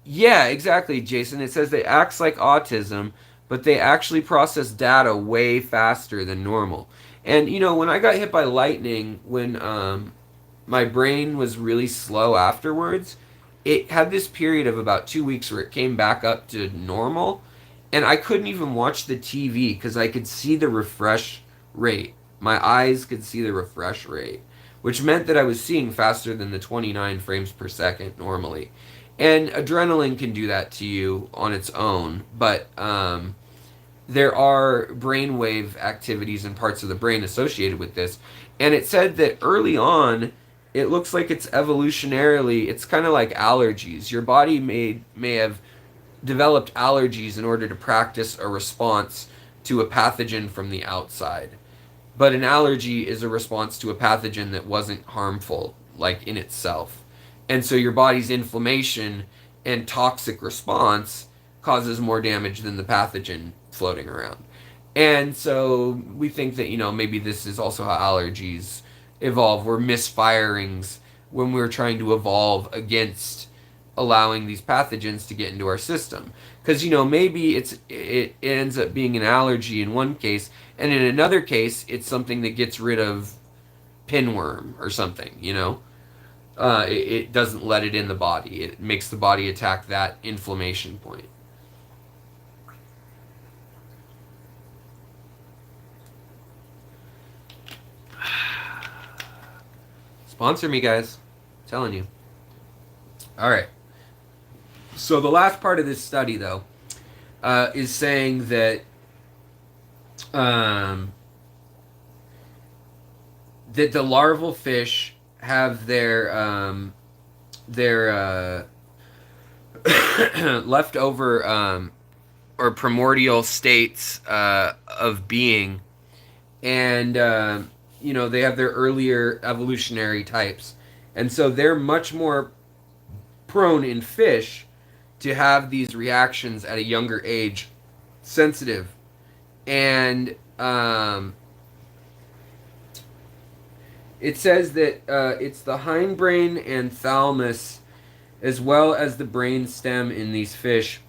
S1: yeah, exactly, Jason. It says it acts like autism, but they actually process data way faster than normal. And, when I got hit by lightning, when my brain was really slow afterwards, it had this period of about 2 weeks where it came back up to normal, and I couldn't even watch the TV because I could see the refresh rate. My eyes could see the refresh rate, which meant that I was seeing faster than the 29 frames per second normally. And adrenaline can do that to you on its own, but there are brainwave activities and parts of the brain associated with this. And it said that early on, it looks like it's evolutionarily, it's kind of like allergies. Your body may have developed allergies in order to practice a response to a pathogen from the outside. But an allergy is a response to a pathogen that wasn't harmful, like in itself. And so your body's inflammation and toxic response causes more damage than the pathogen floating around. And so we think that, maybe this is also how allergies evolve. We're misfirings when we're trying to evolve against allowing these pathogens to get into our system. Because, maybe it ends up being an allergy in one case, and in another case, it's something that gets rid of pinworm or something. It doesn't let it in the body. It makes the body attack that inflammation point. Sponsor me, guys. I'm telling you. All right. So the last part of this study, though, is saying that that the larval fish have their leftover or primordial states of being, and they have their earlier evolutionary types, and so they're much more prone in fish to have these reactions at a younger age, sensitive, and it says that it's the hindbrain and thalamus, as well as the brain stem in these fish,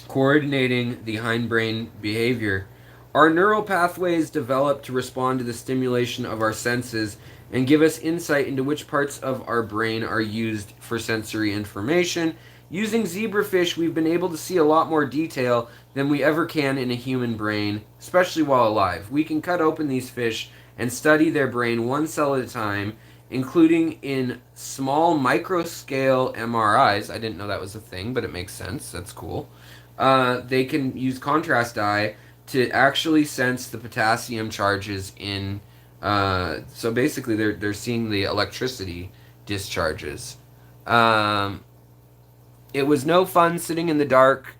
S1: coordinating the hindbrain behavior. Our neural pathways develop to respond to the stimulation of our senses and give us insight into which parts of our brain are used for sensory information. Using zebrafish, we've been able to see a lot more detail than we ever can in a human brain, especially while alive. We can cut open these fish and study their brain one cell at a time, including in small microscale MRIs. I didn't know that was a thing, but it makes sense. That's cool. They can use contrast dye to actually sense the potassium charges in. So basically, they're seeing the electricity discharges. It was no fun sitting in the dark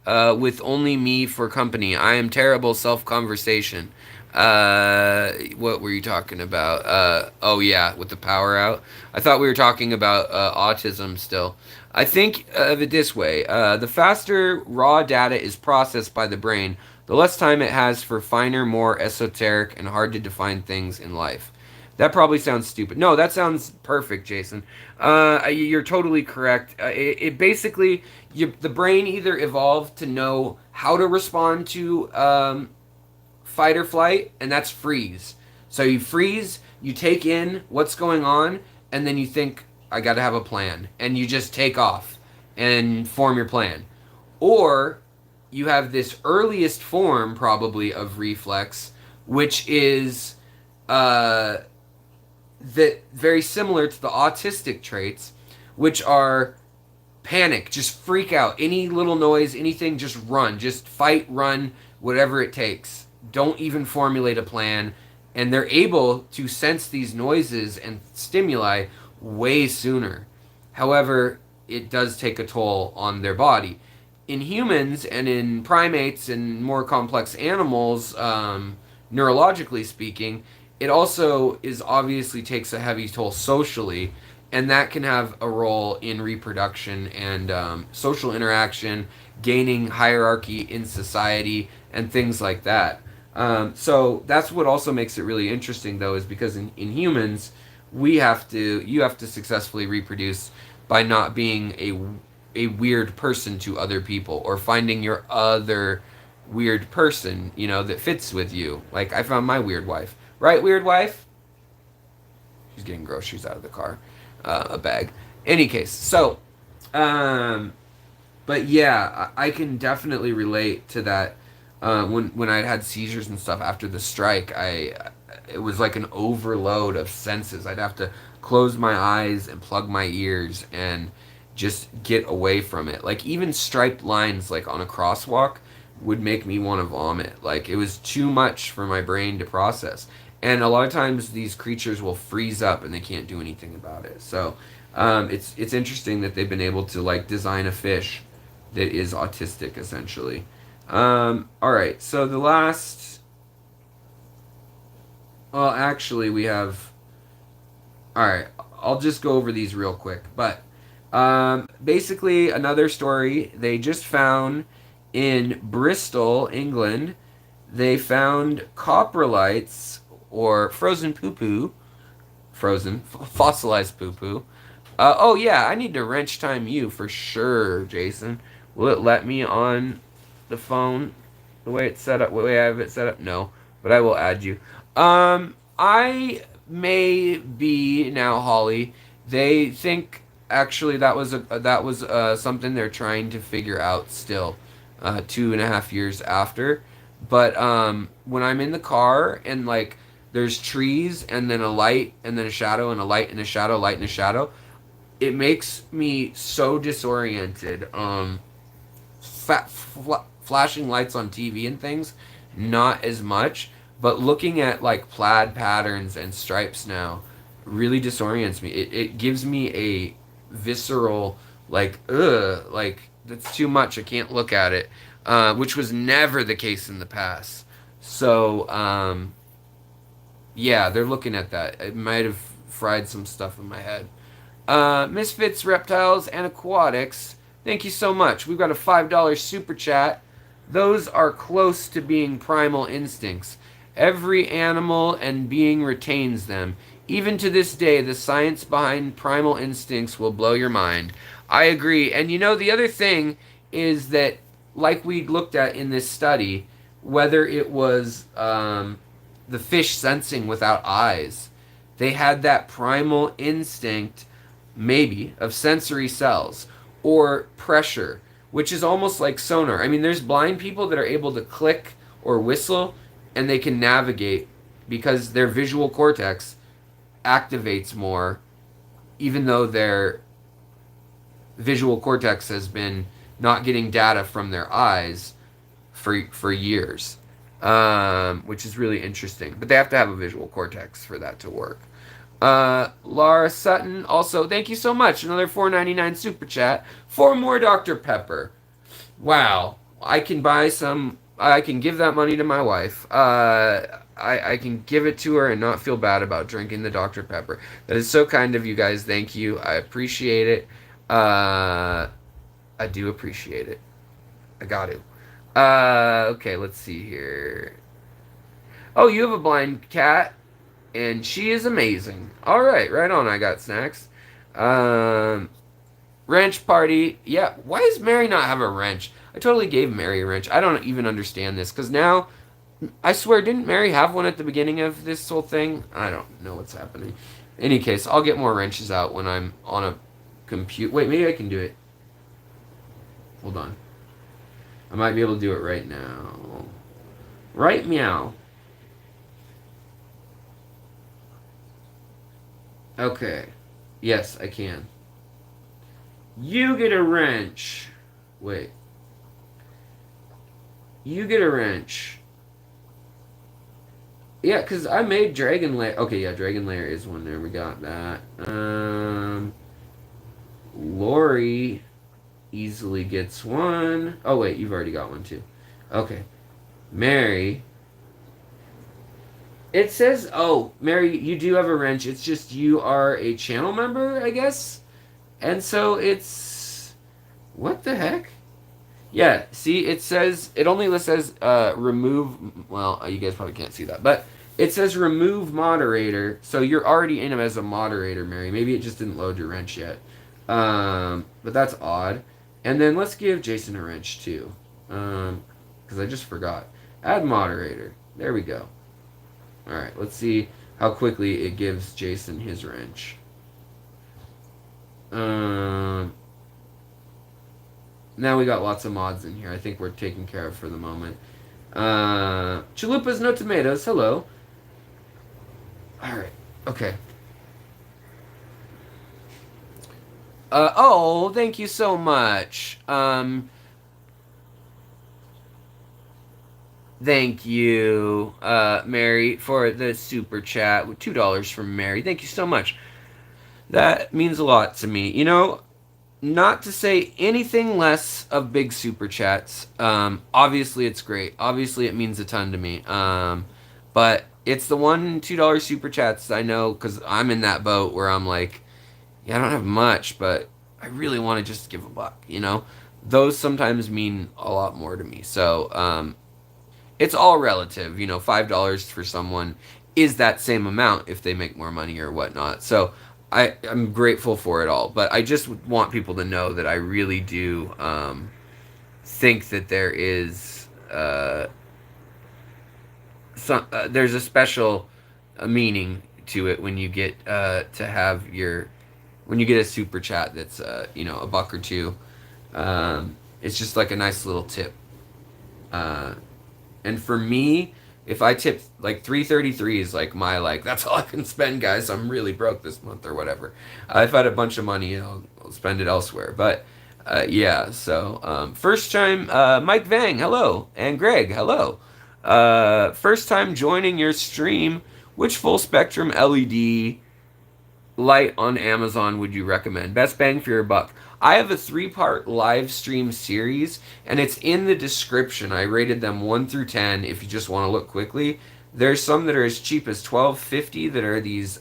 S1: with only me for company. I am terrible self-conversation. What were you talking about? Oh yeah, with the power out. I thought we were talking about autism still. I think of it this way: the faster raw data is processed by the brain, the less time it has for finer, more esoteric, and hard to define things in life. That probably sounds stupid. No, that sounds perfect, Jason. You're totally correct. It basically, the brain either evolved to know how to respond to fight or flight, and that's freeze. So you freeze, you take in what's going on, and then you think, I got to have a plan. And you just take off and form your plan. Or you have this earliest form, probably, of reflex, which is that very similar to the autistic traits, which are panic, just freak out, any little noise, anything, just run, just fight, run, whatever it takes. Don't even formulate a plan. And they're able to sense these noises and stimuli way sooner. However, it does take a toll on their body. In humans and in primates and more complex animals, neurologically speaking, it also is obviously takes a heavy toll socially, and that can have a role in reproduction and social interaction, gaining hierarchy in society, and things like that. So that's what also makes it really interesting, though, is because in humans, you have to successfully reproduce by not being a weird person to other people or finding your other weird person, that fits with you. Like I found my weird wife. Right, weird wife? She's getting groceries out of the car. A bag. Any case, so, but yeah, I can definitely relate to that. When I had seizures and stuff after the strike, it was like an overload of senses. I'd have to close my eyes and plug my ears and just get away from it. Like even striped lines, like on a crosswalk, would make me want to vomit. Like it was too much for my brain to process. And a lot of times these creatures will freeze up and they can't do anything about it. So it's interesting that they've been able to like design a fish that is autistic essentially. All right, so the last. Well, actually, we have. All right, I'll just go over these real quick. But basically, another story they just found in Bristol, England. They found coprolites or frozen poo poo, fossilized poo poo. Oh yeah, I need to wrench time you for sure, Jason. Will it let me on the phone the way it's set up? The way I have it set up? No, but I will add you. I may be now, Holly. They think actually that was something they're trying to figure out still, 2.5 years after. But when I'm in the car and like there's trees and then a light and then a shadow and a light and a shadow, light and a shadow, it makes me so disoriented. Flashing lights on TV and things, not as much. But looking at like plaid patterns and stripes now really disorients me. It gives me a visceral like like that's too much. I can't look at it, which was never the case in the past. So yeah, they're looking at that. It might have fried some stuff in my head. Misfits, Reptiles, and Aquatics. Thank you so much. We've got a $5 super chat. Those are close to being primal instincts. Every animal and being retains them. Even to this day, the science behind primal instincts will blow your mind. I agree. And the other thing is that, like we looked at in this study, whether it was the fish sensing without eyes, they had that primal instinct, maybe, of sensory cells or pressure, which is almost like sonar. I mean, there's blind people that are able to click or whistle and they can navigate because their visual cortex activates more, even though their visual cortex has been not getting data from their eyes for years, which is really interesting. But they have to have a visual cortex for that to work. Laura Sutton, also, thank you so much. Another $4.99 super chat for more Dr. Pepper. Wow, I can buy some I can give that money to my wife. I can give it to her and not feel bad about drinking the Dr. Pepper. That is so kind of you guys. Thank you. I appreciate it. Uh, I do appreciate it. I got to. Okay, let's see here. Oh, you have a blind cat, and she is amazing. All right, right on. I got snacks. Um, Wrench party. Yeah, why does Mary not have a wrench? I totally gave Mary a wrench. I don't even understand this because now, I swear, didn't Mary have one at the beginning of this whole thing? I don't know what's happening. In any case, I'll get more wrenches out when I'm on a compute. Wait, maybe I can do it. Hold on. I might be able to do it right now. Right meow. Okay. Yes, I can. You get a wrench. Wait. You get a wrench. Yeah, because I made Dragon Lair. Okay, yeah, Dragon Lair is one there. We got that. Lori easily gets one. Oh, wait, you've already got one, too. Okay. Mary. It says, oh, Mary, you do have a wrench. It's just you are a channel member, I guess? And so it's. What the heck? Yeah, see, it says it only says remove. Well, you guys probably can't see that, but it says remove moderator. So you're already in as a moderator, Mary. Maybe it just didn't load your wrench yet. But that's odd. And then let's give Jason a wrench too, because I just forgot. Add moderator. There we go. All right, let's see how quickly it gives Jason his wrench. Now we got lots of mods in here. I think we're taken care of for the moment. Chalupas, no tomatoes. Hello. Alright. Okay. Oh, thank you so much. Thank you, Mary, for the super chat with $2 from Mary. Thank you so much. That means a lot to me. You know, not to say anything less of big super chats. Obviously, it's great. Obviously, it means a ton to me. But it's the $1, $2 super chats I know because I'm in that boat where I'm like, yeah, I don't have much, but I really want to just give a buck. You know, those sometimes mean a lot more to me. So it's all relative. You know, $5 for someone is that same amount if they make more money or whatnot. So I'm grateful for it all, but I just want people to know that I really do think that there is there's a special meaning to it when you get to have your when you get a super chat that's you know, a buck or two. It's just like a nice little tip. And for me, if I tip like 333 is like my like that's all I can spend, guys. I'm really broke this month or whatever. If I had a bunch of money, I'll spend it elsewhere. But yeah, so first time, Mike Vang, hello, and Greg, hello. First time joining your stream. Which full spectrum LED light on Amazon would you recommend? Best bang for your buck. I have a 3-part live stream series, and it's in the description. I rated them 1 through 10 if you just want to look quickly. There's some that are as cheap as $12.50 that are these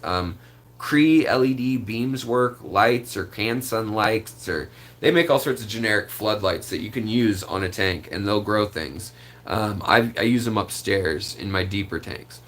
S1: Cree LED beams work lights or CanSun lights, or they make all sorts of generic floodlights that you can use on a tank, and they'll grow things. I use them upstairs in my deeper tanks.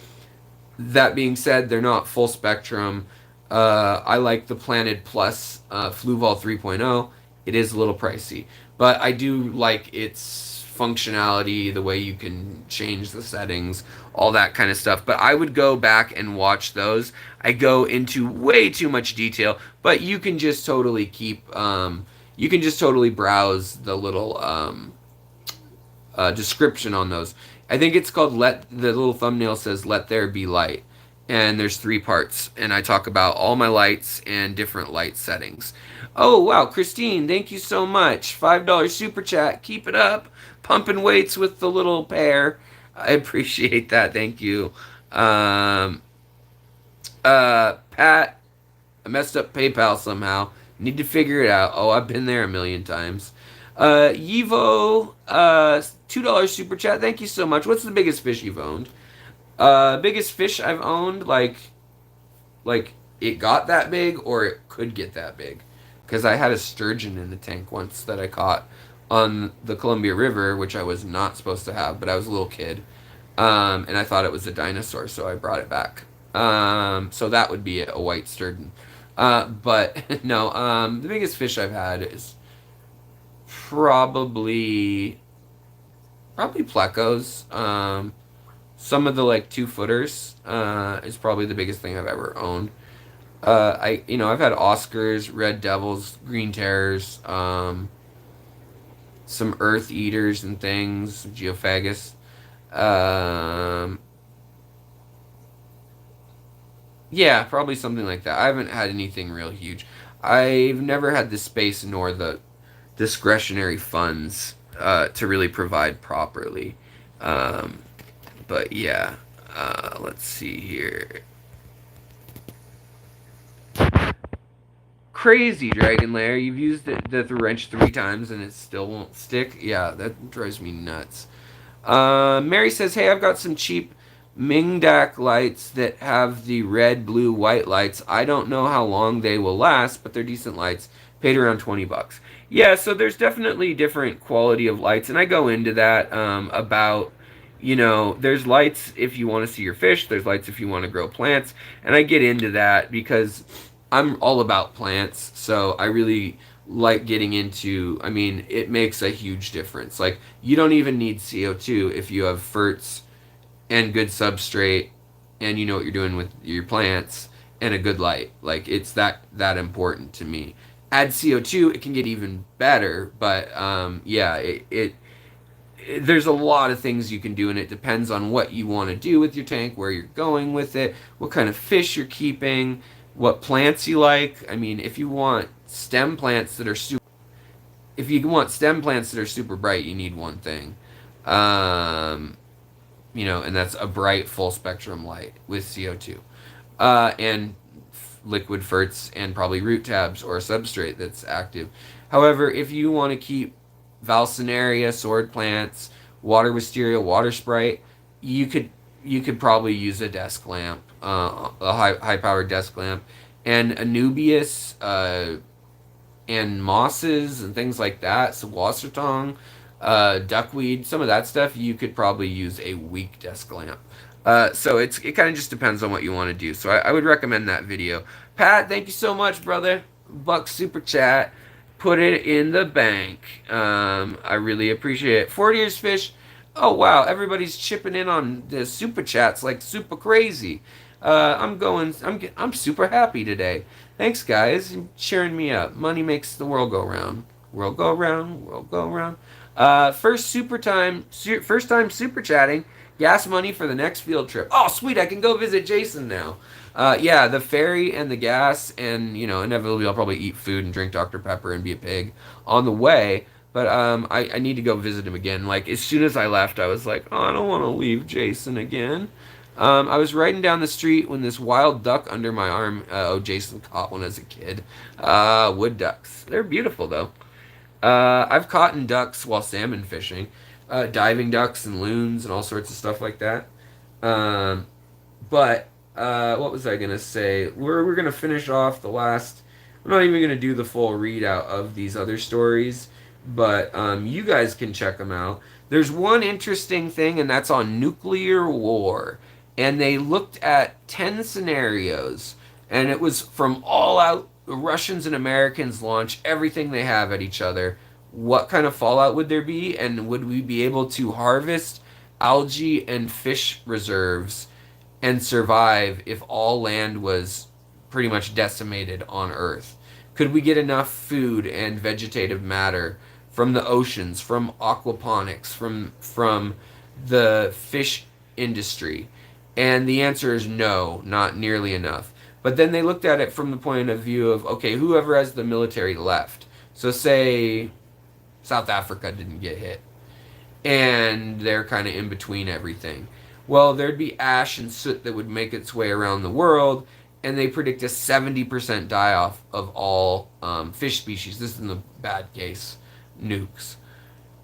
S1: That being said, they're not full spectrum. I like the Planet Plus Fluval 3.0. It is a little pricey, but I do like its functionality, the way you can change the settings, all that kind of stuff. But I would go back and watch those. I go into way too much detail, but you can just totally keep. You can just totally browse the little description on those. I think it's called "Let." The little thumbnail says "Let There Be Light." And there's 3 parts, and I talk about all my lights and different light settings. Oh wow, Christine, thank you so much. $5 super chat, keep it up. Pumping weights with the little pair. I appreciate that. Thank you. Pat, I messed up PayPal somehow. Need to figure it out. Oh, I've been there a million times. Yivo, $2 super chat. Thank you so much. What's the biggest fish you've owned? Biggest fish I've owned, like it got that big or it could get that big. Because I had a sturgeon in the tank once that I caught on the Columbia River, which I was not supposed to have, but I was a little kid. And I thought it was a dinosaur, so I brought it back. So that would be a white sturgeon. But no, the biggest fish I've had is probably plecos. Some of the like 2 footers is probably the biggest thing I've ever owned. I've had Oscars, Red Devils, Green Terrors, some Earth Eaters and things, Geophagus. Um, yeah, probably something like that. I haven't had anything real huge. I've never had the space nor the discretionary funds to really provide properly. Um, but yeah, let's see here. Crazy Dragon Lair. You've used the wrench 3 times and it still won't stick. Yeah, that drives me nuts. Mary says, "Hey, I've got some cheap Mingdak lights that have the red, blue, white lights. I don't know how long they will last, but they're decent lights. Paid around $20." Yeah, so there's definitely different quality of lights, and I go into that about, there's lights if you want to see your fish. There's lights if you want to grow plants, and I get into that because I'm all about plants, so I really like getting into, I mean, it makes a huge difference. Like, you don't even need CO2 if you have ferts and good substrate and you know what you're doing with your plants and a good light. Like, it's that important to me. Add CO2, it can get even better, but yeah, there's a lot of things you can do, and it depends on what you want to do with your tank, where you're going with it, what kind of fish you're keeping, what plants you like. I mean, if you want stem plants that are super bright, you need one thing. Um, and that's a bright full spectrum light with CO2. And liquid ferts and probably root tabs or a substrate that's active. However, if you want to keep Valsinaria, sword plants, water wisteria, water sprite, you could probably use a desk lamp, a high powered desk lamp, and Anubias, and mosses and things like that. So wassertong, duckweed, some of that stuff. You could probably use a weak desk lamp. So it kind of just depends on what you want to do. So I would recommend that video. Pat, thank you so much, brother. Buck super chat. Put it in the bank. I really appreciate it. 40 years fish. Oh wow, everybody's chipping in on the super chats like super crazy. I'm super happy today. Thanks guys, cheering me up. Money makes the world go round. World go round, world go round. First time super chatting. Gas money for the next field trip. Oh sweet, I can go visit Jason now. Yeah, the ferry and the gas, and inevitably I'll probably eat food and drink Dr. Pepper and be a pig on the way. But I need to go visit him again. Like as soon as I left, I was like, oh, I don't want to leave Jason again. I was riding down the street when this wild duck under my arm. Jason caught one as a kid. Wood ducks. They're beautiful though. I've caught ducks while salmon fishing, diving ducks and loons and all sorts of stuff like that. But what was I gonna say? We're gonna finish off the last. I'm not even gonna do the full readout of these other stories, but you guys can check them out. There's one interesting thing, and that's on nuclear war. And they looked at 10 scenarios, and it was from all out. The Russians and Americans launch everything they have at each other. What kind of fallout would there be, and would we be able to harvest algae and fish reserves and survive if all land was pretty much decimated on Earth? Could we get enough food and vegetative matter from the oceans, from aquaponics, from the fish industry? And the answer is no, not nearly enough. But then they looked at it from the point of view of, okay, whoever has the military left. So say South Africa didn't get hit, and they're kind of in between everything. Well, there'd be ash and soot that would make its way around the world, and they predict a 70% die-off of all fish species. This is in the bad case. nukes.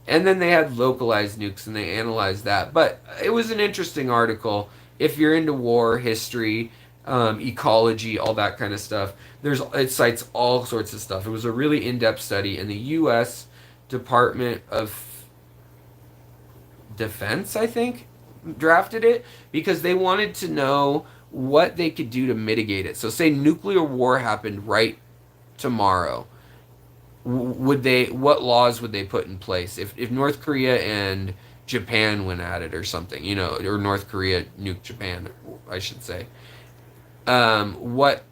S1: And then they had localized nukes and they analyzed that. But it was an interesting article. If you're into war, history, ecology, all that kind of stuff, it cites all sorts of stuff. It was a really in-depth study, and the U.S. Department of Defense, I think, drafted it because they wanted to know what they could do to mitigate it. So, say nuclear war happened right tomorrow, what laws would they put in place if North Korea and Japan went at it or something, or North Korea nuked Japan, I should say. What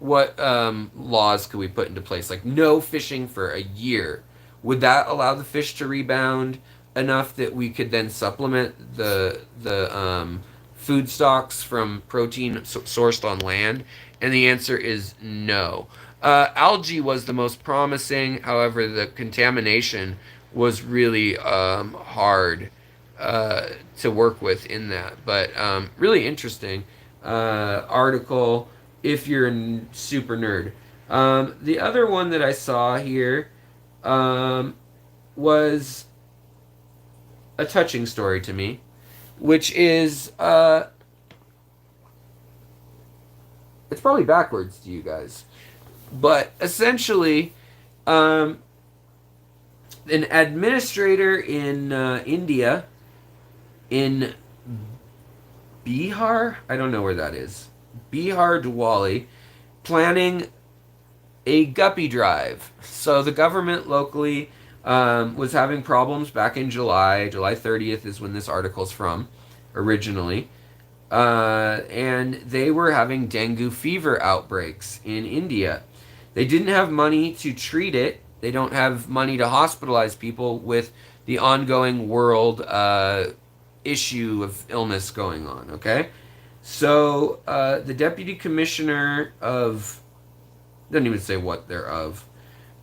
S1: laws could we put into place? Like no fishing for a year. Would that allow the fish to rebound enough that we could then supplement the food stocks from protein sourced on land? And the answer is no. Algae was the most promising. However, the contamination was really hard to work with in that. But really interesting article if you're a super nerd. The other one that I saw here was a touching story to me, which is it's probably backwards to you guys. But essentially, an administrator in India, in Bihar, I don't know where that is, Bihar Diwali, planning a guppy drive. So the government locally was having problems back in July. July 30th is when this article's from, originally. And they were having dengue fever outbreaks in India. They didn't have money to treat it. They don't have money to hospitalize people with the ongoing world issue of illness going on, okay? So the deputy commissioner of, doesn't even say what they're of,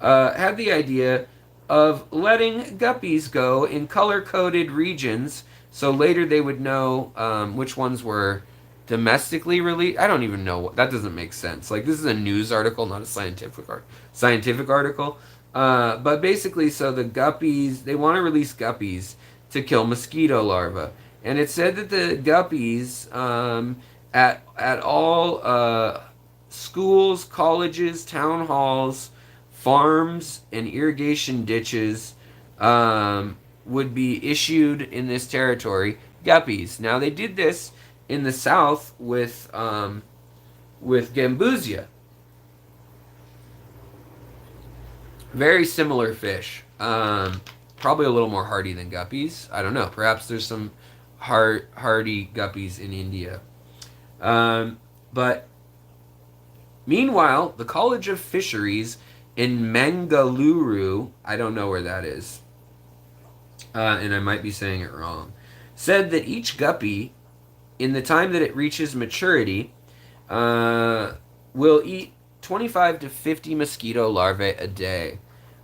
S1: had the idea of letting guppies go in color-coded regions so later they would know which ones were domestically released. I don't even know. That doesn't make sense. Like, this is a news article, not a scientific article. But basically, so the guppies, they want to release guppies to kill mosquito larvae. And it said that the guppies at all schools, colleges, town halls, farms, and irrigation ditches would be issued in this territory guppies. Now they did this in the south with gambusia. Very similar fish. Probably a little more hardy than guppies. I don't know. Perhaps there's some hardy guppies in India. But meanwhile, the College of Fisheries in Mangaluru, I don't know where that is, and I might be saying it wrong, said that each guppy, in the time that it reaches maturity, will eat 25 to 50 mosquito larvae a day.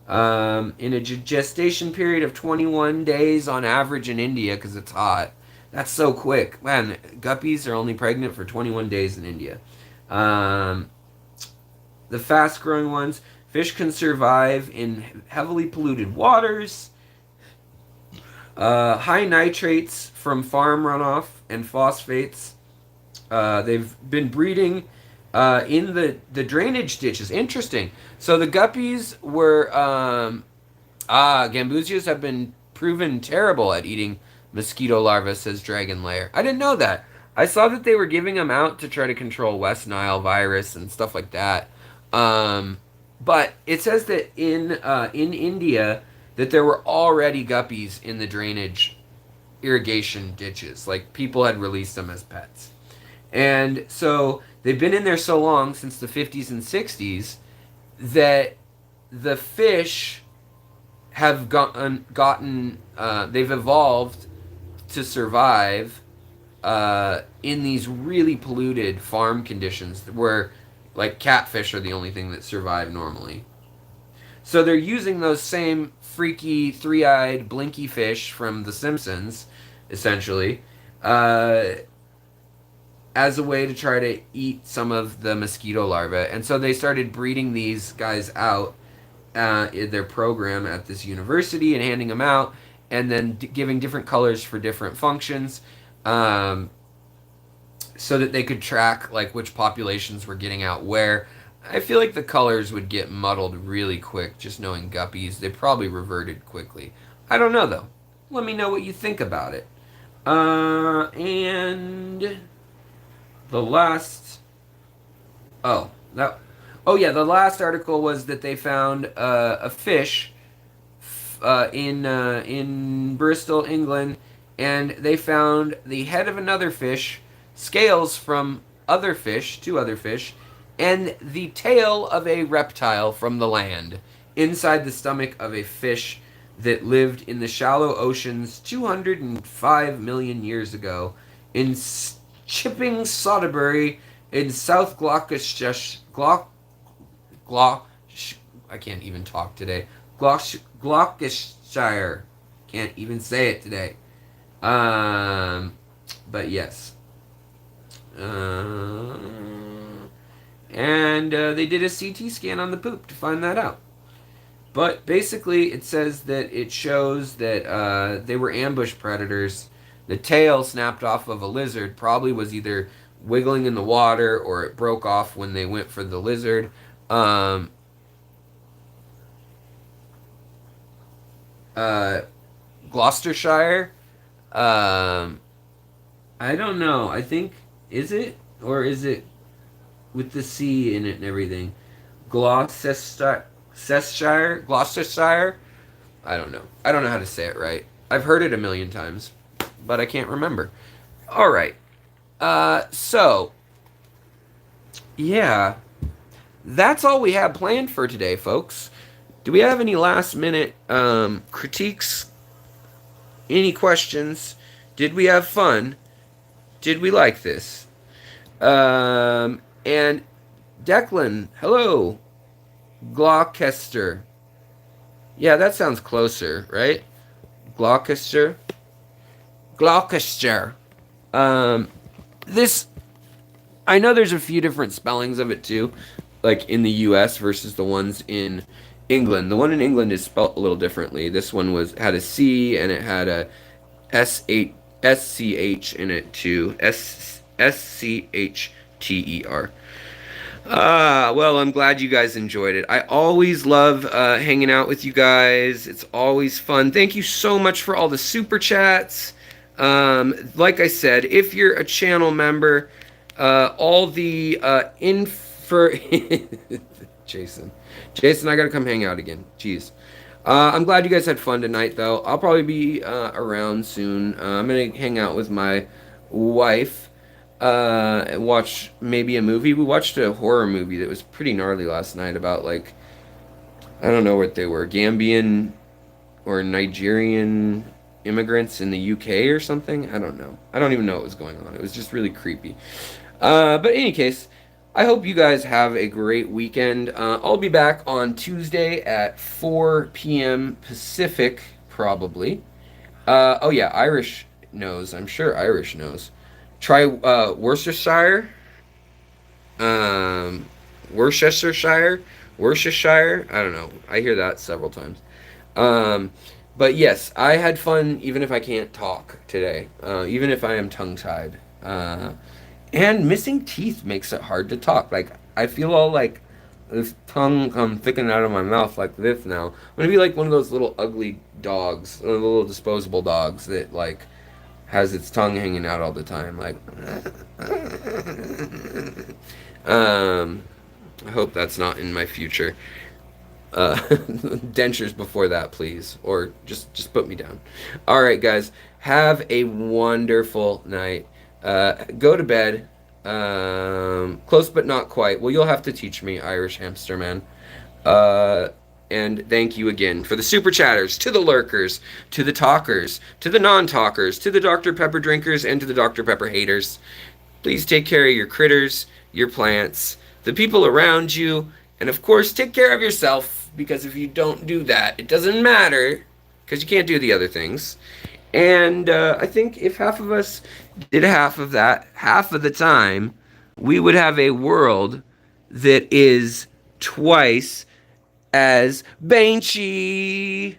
S1: In a gestation period of 21 days on average in India, because it's hot. That's so quick. Man, guppies are only pregnant for 21 days in India. The fast-growing ones, fish can survive in heavily polluted waters, high nitrates from farm runoff, and phosphates. They've been breeding in the drainage ditches. Interesting. So the guppies were gambusias have been proven terrible at eating mosquito larvae, says Dragon Lair. I didn't know that. I saw that they were giving them out to try to control West Nile virus and stuff like that. But it says that in India that there were already guppies in the drainage irrigation ditches. Like, people had released them as pets. And so they've been in there so long, since the 50s and 60s, that the fish have they've evolved to survive in these really polluted farm conditions where, like, catfish are the only thing that survive normally. So they're using those same freaky, three-eyed, blinky fish from The Simpsons, essentially, as a way to try to eat some of the mosquito larvae. And so they started breeding these guys out in their program at this university and handing them out, and then giving different colors for different functions, um, so that they could track like which populations were getting out where. I feel like the colors would get muddled really quick. Just knowing guppies, they probably reverted quickly. I don't know though. Let me know what you think about it. And the last. Oh, that. Oh yeah, the last article was that they found a fish in Bristol, England, and they found the head of another fish, scales from other fish, two other fish, and the tail of a reptile from the land inside the stomach of a fish that lived in the shallow oceans 205 million years ago in Chipping Sodbury in South Gloucestershire. I can't even talk today. Gloucestershire. Can't even say it today. But yes. And they did a CT scan on the poop to find that out. But basically, it says that it shows that they were ambush predators. The tail snapped off of a lizard probably was either wiggling in the water or it broke off when they went for the lizard. Gloucestershire. I don't know. I think, is it, or is it with the C in it and everything? Gloucestershire. Gloucestershire. I don't know. I don't know how to say it right. I've heard it a million times, but I can't remember. All right. So yeah, that's all we have planned for today, folks. Do we have any last minute critiques? Any questions? Did we have fun? Did we like this? And Declan, hello. Gloucester. Yeah, that sounds closer, right? Gloucester. Gloucester. This, I know there's a few different spellings of it too, like in the U.S. versus the ones in England. The one in England is spelt a little differently. This one had a C and it had a SCH in it too. SCHTER. Well, I'm glad you guys enjoyed it. I always love hanging out with you guys. It's always fun. Thank you so much for all the super chats. Like I said, if you're a channel member, all the info. Jason, I gotta come hang out again. Jeez. I'm glad you guys had fun tonight, though. I'll probably be around soon. I'm gonna hang out with my wife. And watch maybe a movie. We watched a horror movie that was pretty gnarly last night about, like, I don't know what they were, Gambian or Nigerian immigrants in the UK or something. I don't know. I don't even know what was going on. It was just really creepy. But in any case, I hope you guys have a great weekend. I'll be back on Tuesday at 4 p.m. Pacific, probably. Oh yeah, Irish knows. I'm sure Irish knows. Try Worcestershire. Worcestershire. I don't know. I hear that several times. But yes, I had fun even if I can't talk today. Even if I am tongue-tied. And missing teeth makes it hard to talk. Like, I feel all like this tongue thickening out of my mouth like this now. I'm gonna be like one of those little ugly dogs, little disposable dogs that like has its tongue hanging out all the time, like. I hope that's not in my future. Dentures before that, please, or just put me down. All right, guys, have a wonderful night. Go to bed. Close but not quite. Well, you'll have to teach me, Irish Hamster Man. And thank you again for the super chatters, to the lurkers, to the talkers, to the non-talkers, to the Dr. Pepper drinkers, and to the Dr. Pepper haters. Please take care of your critters, your plants, the people around you, and of course, take care of yourself, because if you don't do that, it doesn't matter, because you can't do the other things. And I think if half of us did half of that, half of the time, we would have a world that is twice as Banshee.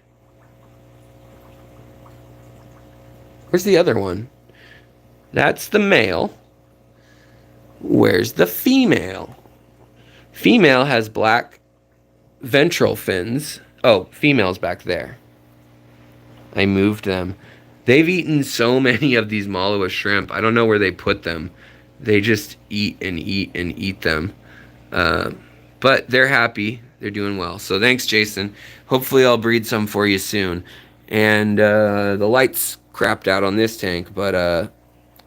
S1: Where's the other one? That's the male. Where's the female? Female has black ventral fins. Oh, female's back there. I moved them. They've eaten so many of these Malawa shrimp. I don't know where they put them. They just eat and eat and eat them. But they're happy. They're doing well. So thanks, Jason. Hopefully I'll breed some for you soon. And the lights crapped out on this tank, but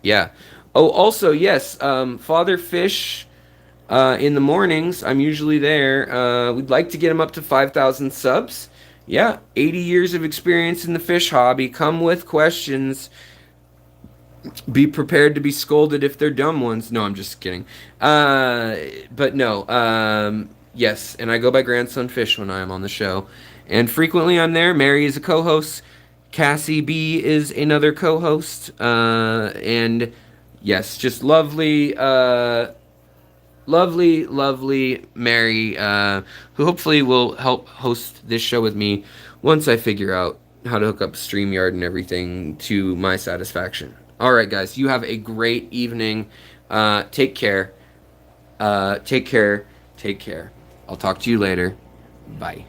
S1: yeah. Oh, also, yes, Father Fish, in the mornings, I'm usually there. We'd like to get him up to 5,000 subs. Yeah, 80 years of experience in the fish hobby. Come with questions. Be prepared to be scolded if they're dumb ones. No, I'm just kidding. But no, yes, and I go by Grandson Fish when I am on the show. And frequently I'm there. Mary is a co-host. Cassie B is another co-host. And yes, just lovely, lovely Mary, who hopefully will help host this show with me once I figure out how to hook up StreamYard and everything to my satisfaction. All right, guys, you have a great evening. Take care. Take care. Take care. I'll talk to you later. Bye.